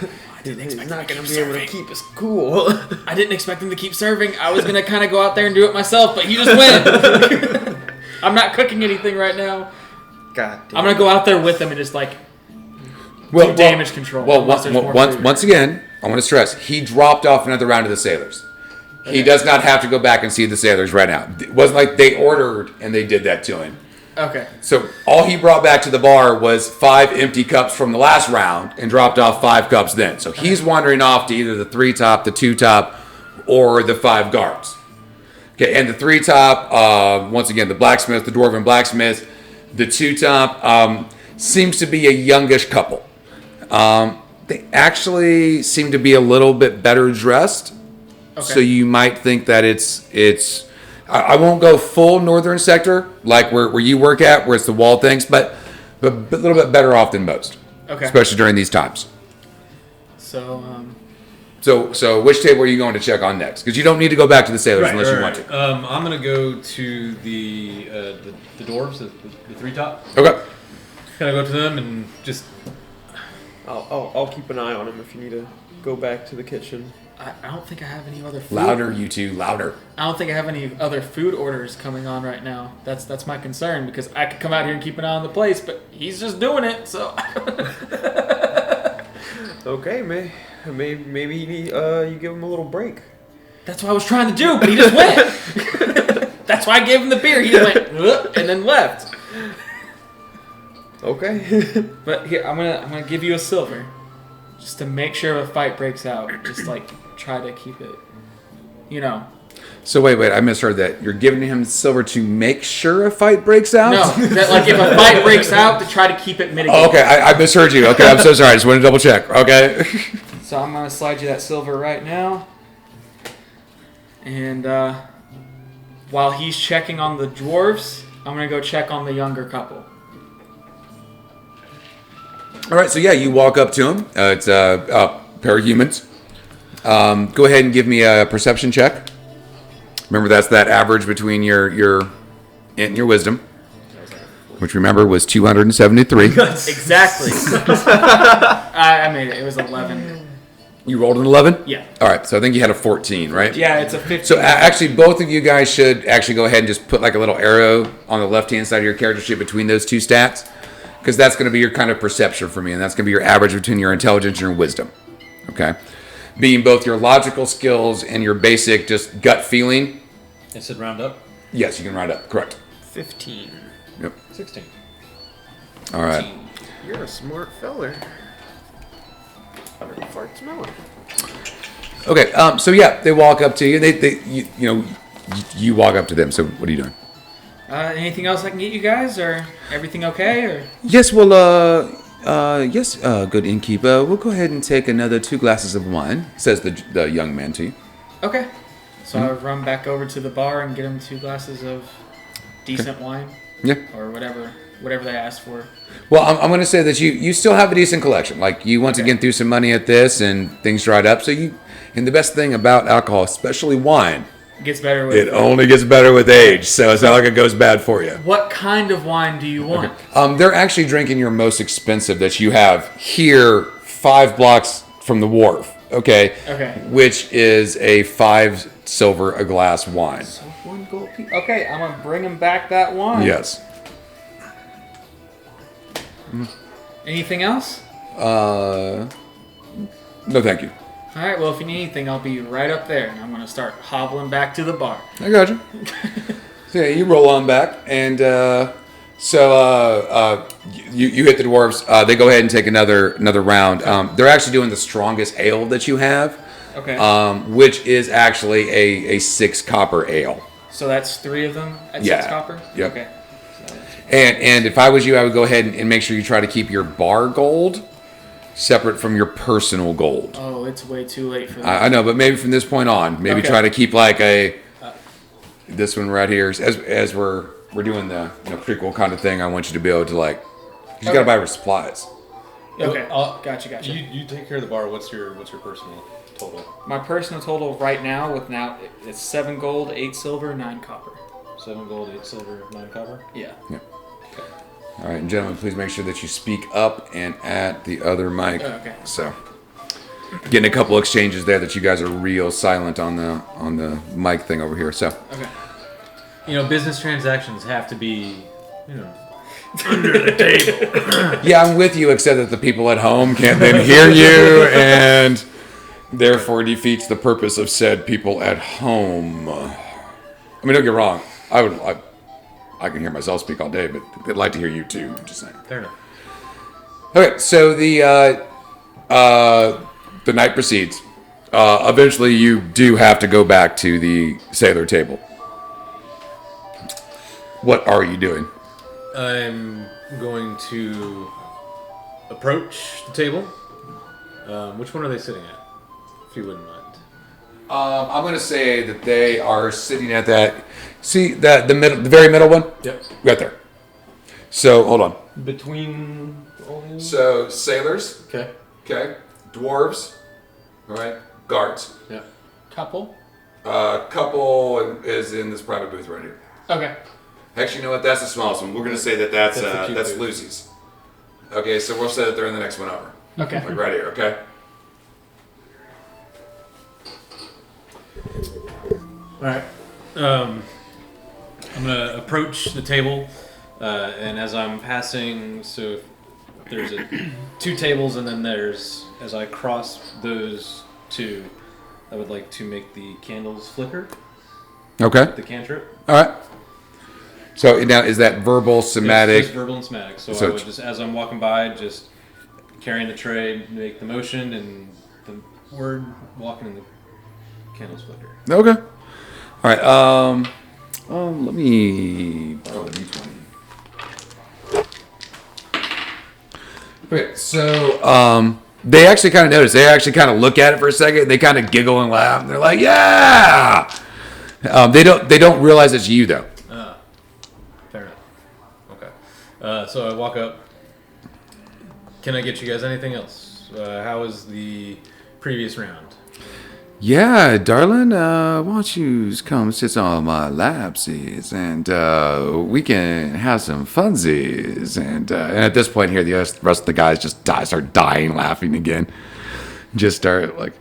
S3: He's
S2: expect
S3: not
S2: him to
S3: going to
S2: keep
S3: be able to
S2: serving.
S3: keep his cool.
S2: I didn't expect him to keep serving. I was gonna kind of go out there and do it myself, but he just went. I'm not cooking anything right now.
S3: God damn.
S2: I'm gonna go out there with him and just like do damage control.
S1: Well,
S2: unless there's more food.
S1: once again, I want to stress, he dropped off another round of the sailors. He does not have to go back and see the sailors right now. It wasn't like they ordered and they did that to him.
S2: Okay.
S1: So all he brought back to the bar was 5 empty cups from the last round and dropped off 5 cups then. So he's wandering off to either the 3 top, the 2 top, or the 5 guards. Okay, and the 3 top, once again, the blacksmith, the dwarven blacksmith. The 2 top seems to be a youngish couple. They actually seem to be a little bit better dressed.
S2: Okay.
S1: So you might think that it's I won't go full northern sector like where you work at, where it's the wall things, but a little bit better off than most.
S2: Okay.
S1: Especially during these times.
S2: So
S1: So which table are you going to check on next? Because you don't need to go back to the sailors unless you want to.
S4: I'm gonna go to the dwarves, the 3 top.
S1: Okay.
S4: Can I go to them and just?
S3: I'll keep an eye on him if you need to go back to the kitchen.
S2: I don't think I have any other food.
S1: Louder, you two, louder.
S2: I don't think I have any other food orders coming on right now. That's my concern because I could come out here and keep an eye on the place, but he's just doing it. So
S3: Okay, maybe you give him a little break.
S2: that's what I was trying to do, but he just went. That's why I gave him the beer. He went and then left.
S3: Okay.
S2: But here, I'm gonna give you a silver, just to make sure if a fight breaks out. Just like try to keep it,
S1: So wait, I misheard that. You're giving him silver to make sure a fight breaks out?
S2: No, that like if a fight breaks out, to try to keep it mitigated.
S1: Oh, okay, I misheard you. Okay, I'm so sorry. I just wanted to double check. Okay.
S2: So I'm gonna slide you that silver right now, and while he's checking on the dwarves, I'm gonna go check on the younger couple.
S1: All right, so yeah, you walk up to him. It's a pair of humans. Go ahead and give me a perception check. Remember, that's that average between your and your wisdom, which remember was 273.
S2: Exactly. I made it. It was 11.
S1: You rolled an 11?
S2: Yeah.
S1: All right, so I think you had a 14, right?
S2: Yeah, it's a 15.
S1: So actually, both of you guys should actually go ahead and just put like a little arrow on the left-hand side of your character sheet between those 2 stats, because that's going to be your kind of perception for me, and that's going to be your average between your intelligence and your wisdom. Okay? Being both your logical skills and your basic just gut feeling.
S4: I said round up.
S1: Yes, you can round up. Correct.
S3: 15.
S1: Yep.
S4: 16.
S1: All right.
S3: You're a smart feller. Fart smelling.
S1: Okay. So yeah, they walk up to you. You walk up to them. So what are you doing?
S2: Anything else I can get you guys, or everything okay? Or
S1: Yes. Well. Yes. Good innkeeper. We'll go ahead and take another 2 glasses of wine. Says the young man to you.
S2: okay. So I run back over to the bar and get them 2 glasses of decent wine,
S1: Yeah.
S2: or whatever they asked for.
S1: Well, I'm going to say that you still have a decent collection. Like, you once again threw some money at this, and things dried up. So and the best thing about alcohol, especially wine,
S2: Gets better with
S1: it only gets better with age. So it's not like it goes bad for you.
S2: What kind of wine do you want?
S1: They're actually drinking your most expensive that you have here, 5 blocks from the wharf. Okay.
S2: Okay.
S1: Which is a 5 silver a glass wine.
S2: So 1 gold piece. Okay, I'm gonna bring him back that wine.
S1: Yes.
S2: Anything else?
S1: No, thank you.
S2: All right. Well, if you need anything, I'll be right up there, and I'm gonna start hobbling back to the bar.
S1: I got you. So yeah, you roll on back, and you hit the dwarves. They go ahead and take another round. They're actually doing the strongest ale that you have,
S2: Okay.
S1: which is actually a 6 copper ale.
S2: So that's 3 of them at
S1: Yeah.
S2: 6 copper?
S1: Yep.
S2: Okay.
S1: And if I was you, I would go ahead and make sure you try to keep your bar gold separate from your personal gold.
S2: Oh, it's way too late for that.
S1: I know, but maybe from this point on, maybe
S2: Okay.
S1: try to keep like this one right here as we're doing the prequel kind of thing. I want you to be able to like, you gotta buy her supplies.
S2: Okay.
S4: Well,
S2: Gotcha.
S4: You take care of the bar. What's your personal total?
S2: My personal total right now it's 7 gold, 8 silver, 9 copper.
S4: 7 gold, 8 silver, 9 copper.
S2: Yeah.
S1: All right, and gentlemen, please make sure that you speak up and at the other mic.
S2: Okay.
S1: So, getting a couple exchanges there that you guys are real silent on the mic thing over here. So,
S2: Okay.
S4: Business transactions have to be,
S1: yeah, I'm with you, except that the people at home can't then hear you, and therefore defeats the purpose of said people at home. I mean, don't get wrong. I can hear myself speak all day, but I'd like to hear you too. Just saying.
S4: fair enough.
S1: Okay, so the night proceeds. Eventually, you do have to go back to the sailor table. What are you doing?
S4: I'm going to approach the table. Which one are they sitting at? If you wouldn't mind.
S1: I'm going to say that they are sitting at that. See the very middle one?
S4: Yep.
S1: Right there. So hold on.
S5: Between all these?
S1: So sailors,
S4: Okay.
S1: okay, dwarves, all right, guards.
S4: Yeah.
S2: Couple?
S1: Couple is in this private booth right here.
S2: Okay.
S1: Actually, you know what? That's the smallest one. We're going to say that that's
S4: That's the cute booth.
S1: Lucy's. Okay, so we'll say that they're in the next one over.
S2: Okay.
S1: Like right here, okay?
S4: All right. I'm gonna approach the table, and as I'm passing, so there's 2 tables, and then as I cross those 2, I would like to make the candles flicker.
S1: Okay.
S4: The cantrip.
S1: All right. So now is that verbal, somatic?
S4: Just verbal and somatic. So
S1: So
S4: I would just, as I'm walking by, just carrying the tray, make the motion, and the word walking in the candles flicker.
S1: Okay. All right. Let me borrow the D20. Okay. So they actually kind of notice. They actually kind of look at it for a second. They kind of giggle and laugh. And they're like, "Yeah." They don't realize it's you though.
S4: Fair enough. Okay. So I walk up. Can I get you guys anything else? How was the previous round?
S1: Yeah, darling, why don't you come sit on my lapsies and we can have some funsies. And at this point here, the rest of the guys just start dying laughing again. Just start like,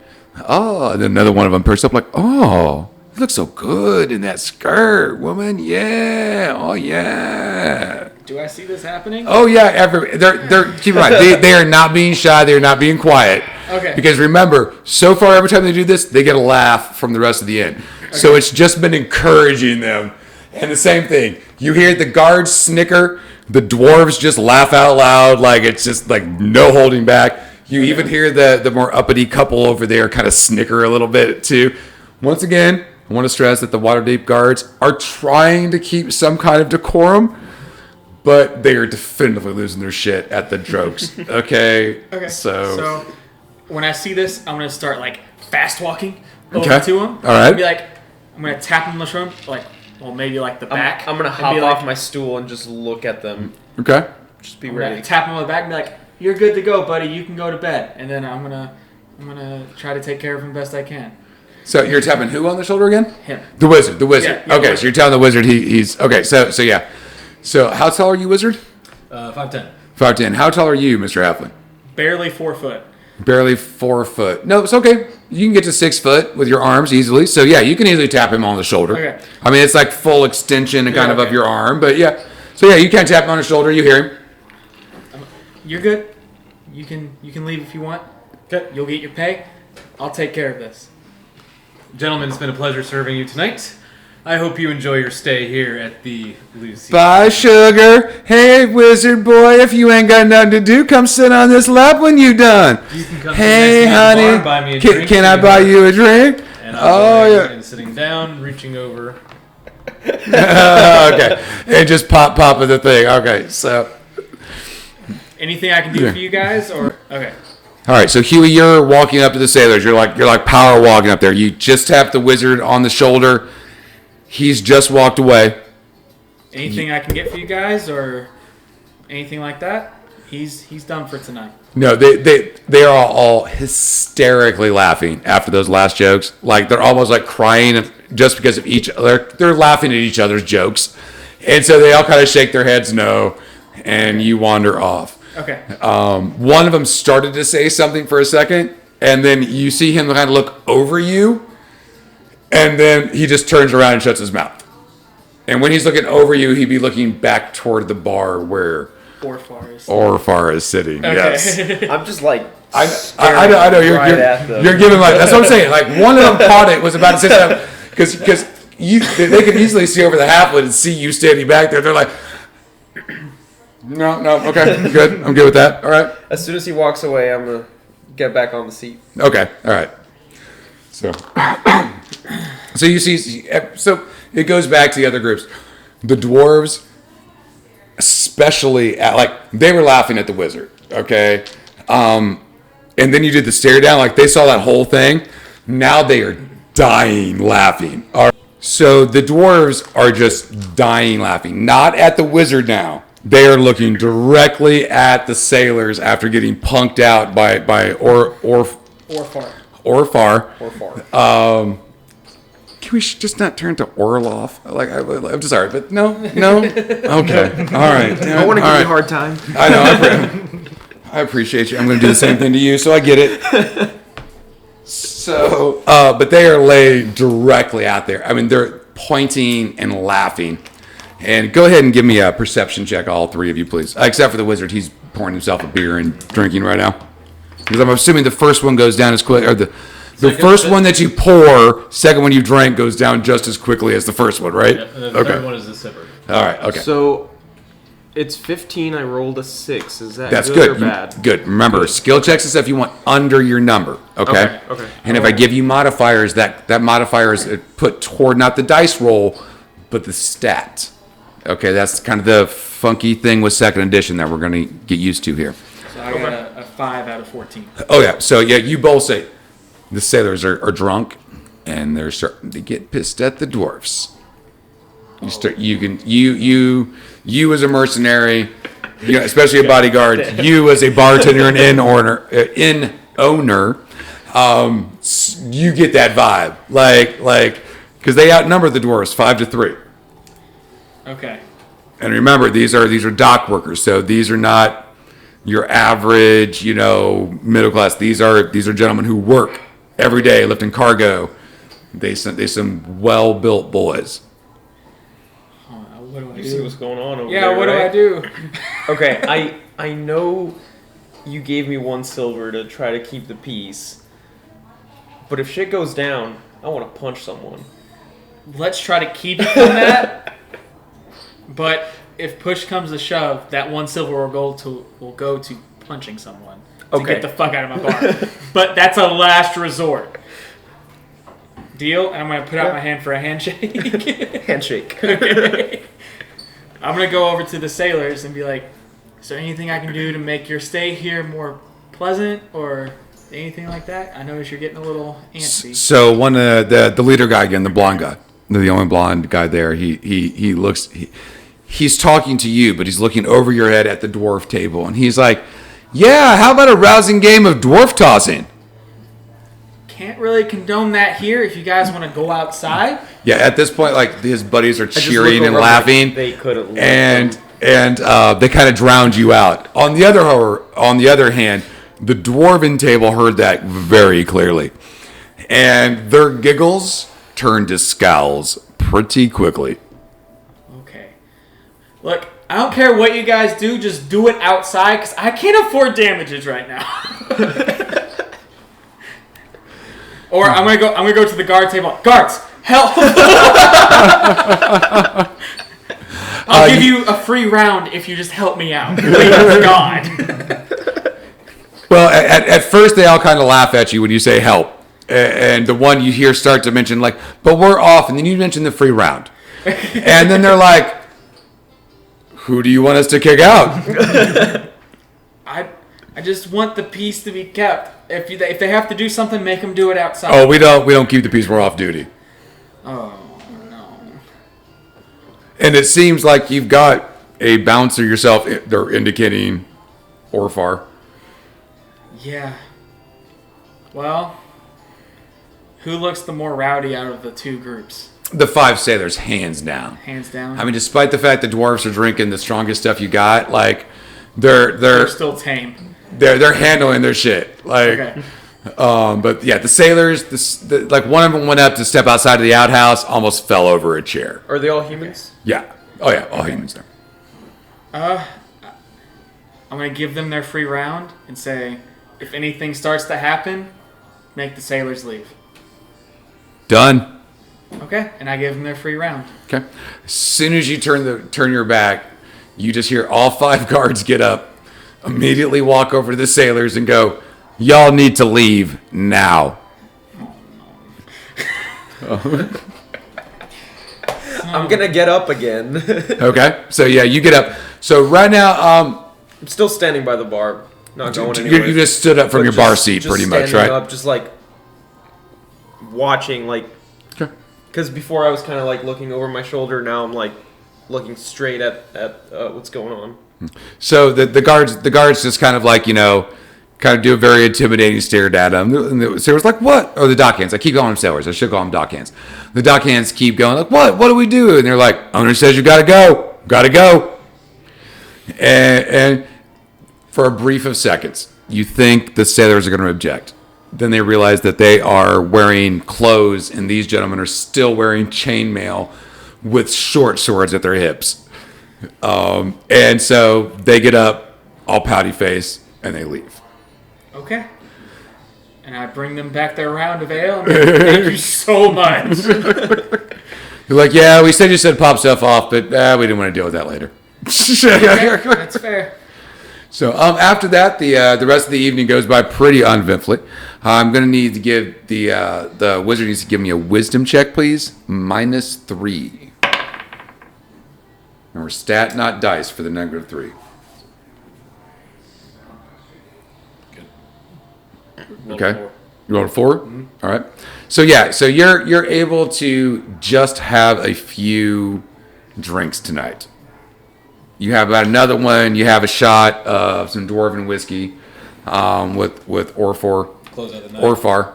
S1: oh, and then another one of them perks up like, oh, you look so good in that skirt, woman. Yeah, oh yeah.
S2: Do I see this happening?
S1: Oh yeah, they're keep in mind they are not being shy. They are not being quiet.
S2: Okay.
S1: Because remember, so far every time they do this, they get a laugh from the rest of the inn. So it's just been encouraging them. And the same thing, you hear the guards snicker The dwarves just laugh out loud, like it's just like no holding back. You even hear the more uppity couple over there kind of snicker a little bit too. Once again, I want to stress that the Waterdeep guards are trying to keep some kind of decorum, but they are definitively losing their shit at the jokes. Okay.
S2: Okay.
S1: So
S2: when I see this, I'm gonna start like fast walking over
S1: Okay.
S2: to him.
S1: All right.
S2: Be like, I'm gonna tap him on the shoulder, like, well, maybe like the back.
S3: I'm gonna
S2: and
S3: hop
S2: be
S3: off
S2: like,
S3: my stool and just look at them.
S1: okay.
S3: Just be
S2: I'm gonna
S3: ready.
S2: tap him on the back and be like, "You're good to go, buddy. You can go to bed." And then I'm gonna try to take care of him best I can.
S1: So you're tapping who on the shoulder again?
S2: Him.
S1: The wizard.
S2: Yeah,
S1: Okay,
S2: the
S1: so you're telling the wizard he's okay. So yeah. So how tall are you, wizard?
S4: 5'10".
S1: 5'10". How tall are you, Mr. Halfling?
S2: Barely 4 foot.
S1: Barely 4 foot. No, it's okay. You can get to 6 foot with your arms easily. So yeah, you can easily tap him on the shoulder.
S2: Okay.
S1: I mean, it's like full extension and kind of
S2: okay.
S1: your arm, but yeah. So yeah, you can tap him on the shoulder. You hear him.
S2: You're good. You can leave if you want.
S4: Okay.
S2: You'll get your pay. I'll take care of this.
S4: Gentlemen, it's been a pleasure serving you tonight. I hope you enjoy your stay here at the Loose.
S1: Bye, sugar. Hey, wizard boy, if you ain't got nothing to do, come sit on this lap when you done.
S4: You can come
S1: Hey,
S4: to the next
S1: honey,
S4: bar, buy me a drink,
S1: can I buy you a drink?
S4: And I'll
S1: Oh,
S4: go
S1: yeah.
S4: and sitting down, reaching over.
S1: Okay, and just pop of the thing. Okay, so
S2: Anything I can do
S1: Yeah.
S2: for you guys, or okay?
S1: all right, so Huey, you're walking up to the sailors. You're like power walking up there. You just tap the wizard on the shoulder. He's just walked away.
S2: Anything I can get for you guys, or anything like that? He's done for tonight.
S1: No, they are all hysterically laughing after those last jokes. Like they're almost like crying just because of each other. They're laughing at each other's jokes, and so they all kind of shake their heads no, and you wander off.
S2: Okay.
S1: One of them started to say something for a second, and then you see him kind of look over you, and then he just turns around and shuts his mouth. And when he's looking over you, he'd be looking back toward the bar where Orfar is sitting.
S2: Okay.
S1: Yes.
S3: I'm just like.
S1: I know. You're giving like that's what I'm saying. Like one of them caught it, was about to say something because they could easily see over the halfling and see you standing back there. They're like, no, okay, good. I'm good with that. All right.
S3: As soon as he walks away, I'm gonna get back on the seat.
S1: Okay. All right. So you see. So it goes back to the other groups. The dwarves, especially they were laughing at the wizard. Okay. And then you did the stare down, like they saw that whole thing. Now they are dying laughing. All right. So the dwarves are just dying laughing. Not at the wizard now. They are looking directly at the sailors after getting punked out by Orfar. Can we just not turn to Orloff? I'm just sorry, but no. Okay. All right.
S3: I want to give you a hard time.
S1: I know. I appreciate you. I'm going to do the same thing to you, so I get it. So, but they are laid directly out there. I mean, they're pointing and laughing. And go ahead and give me a perception check, all three of you, please. Except for the wizard. He's pouring himself a beer and drinking right now. Because I'm assuming the first one goes down as quick, or the first one that you pour, second one you drank goes down just as quickly as the first one, right?
S4: Yeah, and then the third one is the sipper.
S1: All right, okay.
S3: So, it's 15. I rolled a 6. Is that
S1: That's
S3: good or
S1: good.
S3: bad?
S1: Good. Remember, skill checks and stuff you want under your number, okay?
S3: Okay.
S1: And if I give you modifiers, that modifier is put toward not the dice roll, but the stat. Okay, that's kind of the funky thing with second edition that we're going to get used to here.
S2: So I got a 5 out of 14.
S1: Oh yeah, so yeah, you both say the sailors are drunk and they're starting to get pissed at the dwarfs. You as a mercenary, especially a bodyguard, you as a bartender and inn owner, you get that vibe, like because they outnumber the dwarfs 5-3.
S2: Okay.
S1: And remember, these are dock workers, so these are not your average, middle class. These are gentlemen who work every day lifting cargo. They some well built boys.
S2: What do I
S3: You
S2: do?
S3: see what's going on over there,
S2: Yeah, what
S3: right?
S2: do I do?
S3: Okay, I know you gave me 1 silver to try to keep the peace, but if shit goes down, I want to punch someone.
S2: Let's try to keep it from that. But if push comes to shove, that 1 silver will go to punching someone to
S3: Okay.
S2: get the fuck out of my bar. But that's a last resort. Deal? And I'm going to put out my hand for a handshake.
S3: Handshake.
S2: Okay. I'm going to go over to the sailors and be like, is there anything I can do to make your stay here more pleasant or anything like that? I notice you're getting a little antsy.
S1: So one of the leader guy again, the blonde guy, the only blonde guy there. He looks. He's talking to you, but he's looking over your head at the dwarf table, and he's like, "Yeah, how about a rousing game of dwarf tossing?"
S2: Can't really condone that here if you guys want to go outside.
S1: Yeah, at this point, like his buddies are
S3: I just
S1: cheering
S3: look
S1: and
S3: over, like,
S1: laughing,
S3: they couldn't.
S1: and they kind of drowned you out. On the other hand, the dwarven table heard that very clearly, and their giggles turned to scowls pretty quickly.
S2: Okay. Look, I don't care what you guys do, just do it outside because I can't afford damages right now. Or I'm gonna go to the guard table. Guards, help! I'll give you a free round if you just help me out. Please, God.
S1: Well, at first they all kind of laugh at you when you say help, and the one you hear start to mention like, "But we're off," and then you mention the free round, and then they're like, "Who do you want us to kick out?"
S2: I just want the peace to be kept. If they have to do something, make them do it outside.
S1: Oh, we don't keep the peace. We're off duty.
S2: Oh no.
S1: And it seems like you've got a bouncer yourself. They're indicating Orfar.
S2: Yeah. Well, who looks the more rowdy out of the two groups?
S1: The 5 sailors, hands down.
S2: Hands down.
S1: I mean, despite the fact the dwarves are drinking the strongest stuff you got, like they're
S2: still tame.
S1: they're handling their shit. Like,
S2: Okay.
S1: but yeah, the sailors, like one of them went up to step outside of the outhouse, almost fell over a chair.
S3: Are they all humans?
S1: Yeah. Oh yeah, all humans there.
S2: I'm gonna give them their free round and say, if anything starts to happen, make the sailors leave.
S1: Done.
S2: Okay, and I give them their free round.
S1: Okay. As soon as you turn your back, you just hear all 5 guards get up, immediately walk over to the sailors and go, "Y'all need to leave now."
S3: I'm gonna get up again.
S1: Okay. So yeah, you get up. So right now,
S3: I'm still standing by the bar, not going anywhere.
S1: you just stood up from
S3: But
S1: your bar seat,
S3: just
S1: pretty much,
S3: standing
S1: right?
S3: Up, just like watching, like,
S1: Okay.
S3: because before I was kind of like looking over my shoulder. Now I'm like looking straight at what's going on.
S1: So the guards just kind of like, kind of do a very intimidating stare at him. And the sailors like, "What?" Or the dockhands. I keep calling them sailors. I should call them dockhands. The dockhands keep going like, "What? What do we do?" And they're like, "Owner says you gotta go. Gotta go." And for a brief of seconds, you think the sailors are going to object. Then they realize that they are wearing clothes, and these gentlemen are still wearing chainmail with short swords at their hips. And so they get up, all pouty face, and they leave.
S2: Okay. And I bring them back their round of ale. And I'm like, thank you so much.
S1: You're like, "Yeah, we said you said pop stuff off, but we didn't want to deal with that later."
S2: Okay, that's fair.
S1: So after that, the rest of the evening goes by pretty uneventfully. I'm going to need to give the wizard needs to give me a wisdom check, please. -3. Remember, stat, not dice, for the -3. Okay. You rolled a 4? All right. So yeah, so you're able to just have a few drinks tonight. You have about another one. You have a shot of some dwarven whiskey with Orfar,
S4: Close out the night.
S1: Orfar,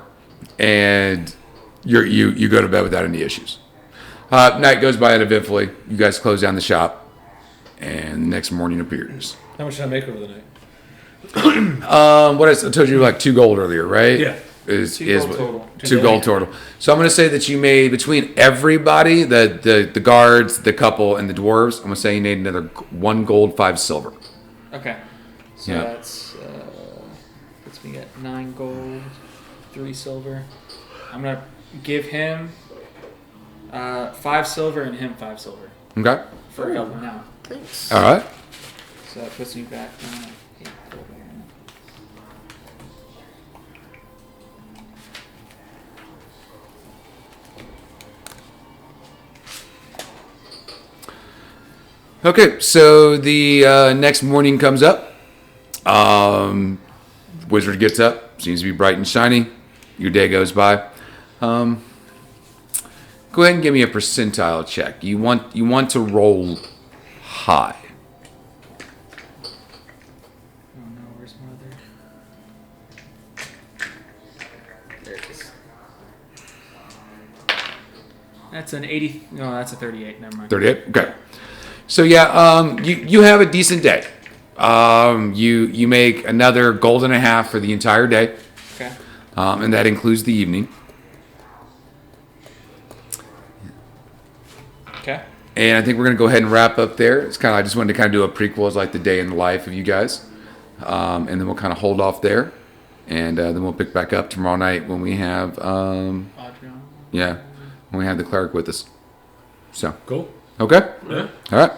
S1: and you go to bed without any issues. Night goes by uneventfully. You guys close down the shop, and the next morning appears.
S4: How much did I make over the night?
S1: What I told you, like 2 gold earlier, right?
S4: Yeah.
S1: Is
S2: gold total.
S1: 2 gold total. So I'm going to say that you made, between everybody, the guards, the couple, and the dwarves, I'm going to say you made another 1 gold, 5 silver.
S2: Okay. So
S1: Yeah.
S2: that's puts me at 9 gold, 3 silver. I'm gonna give him 5 silver and him 5 silver
S1: Okay.
S2: for helping out.
S3: Thanks.
S1: All right.
S2: So that puts me back down at 8 total.
S1: Okay, so the next morning comes up. Wizard gets up, seems to be bright and shiny. Your day goes by. Go ahead and give me a percentile check. You want to roll high.
S2: Oh no, where's my other? There it is. That's an 80. No, that's a 38. Never mind.
S1: 38. Okay. So yeah, you have a decent day. You make another gold and a half for the entire day,
S2: Okay.
S1: and that includes the evening.
S2: Okay.
S1: And I think we're gonna go ahead and wrap up there. It's kind of I just wanted to kind of do a prequel as like the day in the life of you guys, and then we'll kind of hold off there, and then we'll pick back up tomorrow night when we have
S2: Adrian.
S1: when we have the cleric with us. So
S4: Cool.
S1: okay,
S4: Yeah.
S1: all right.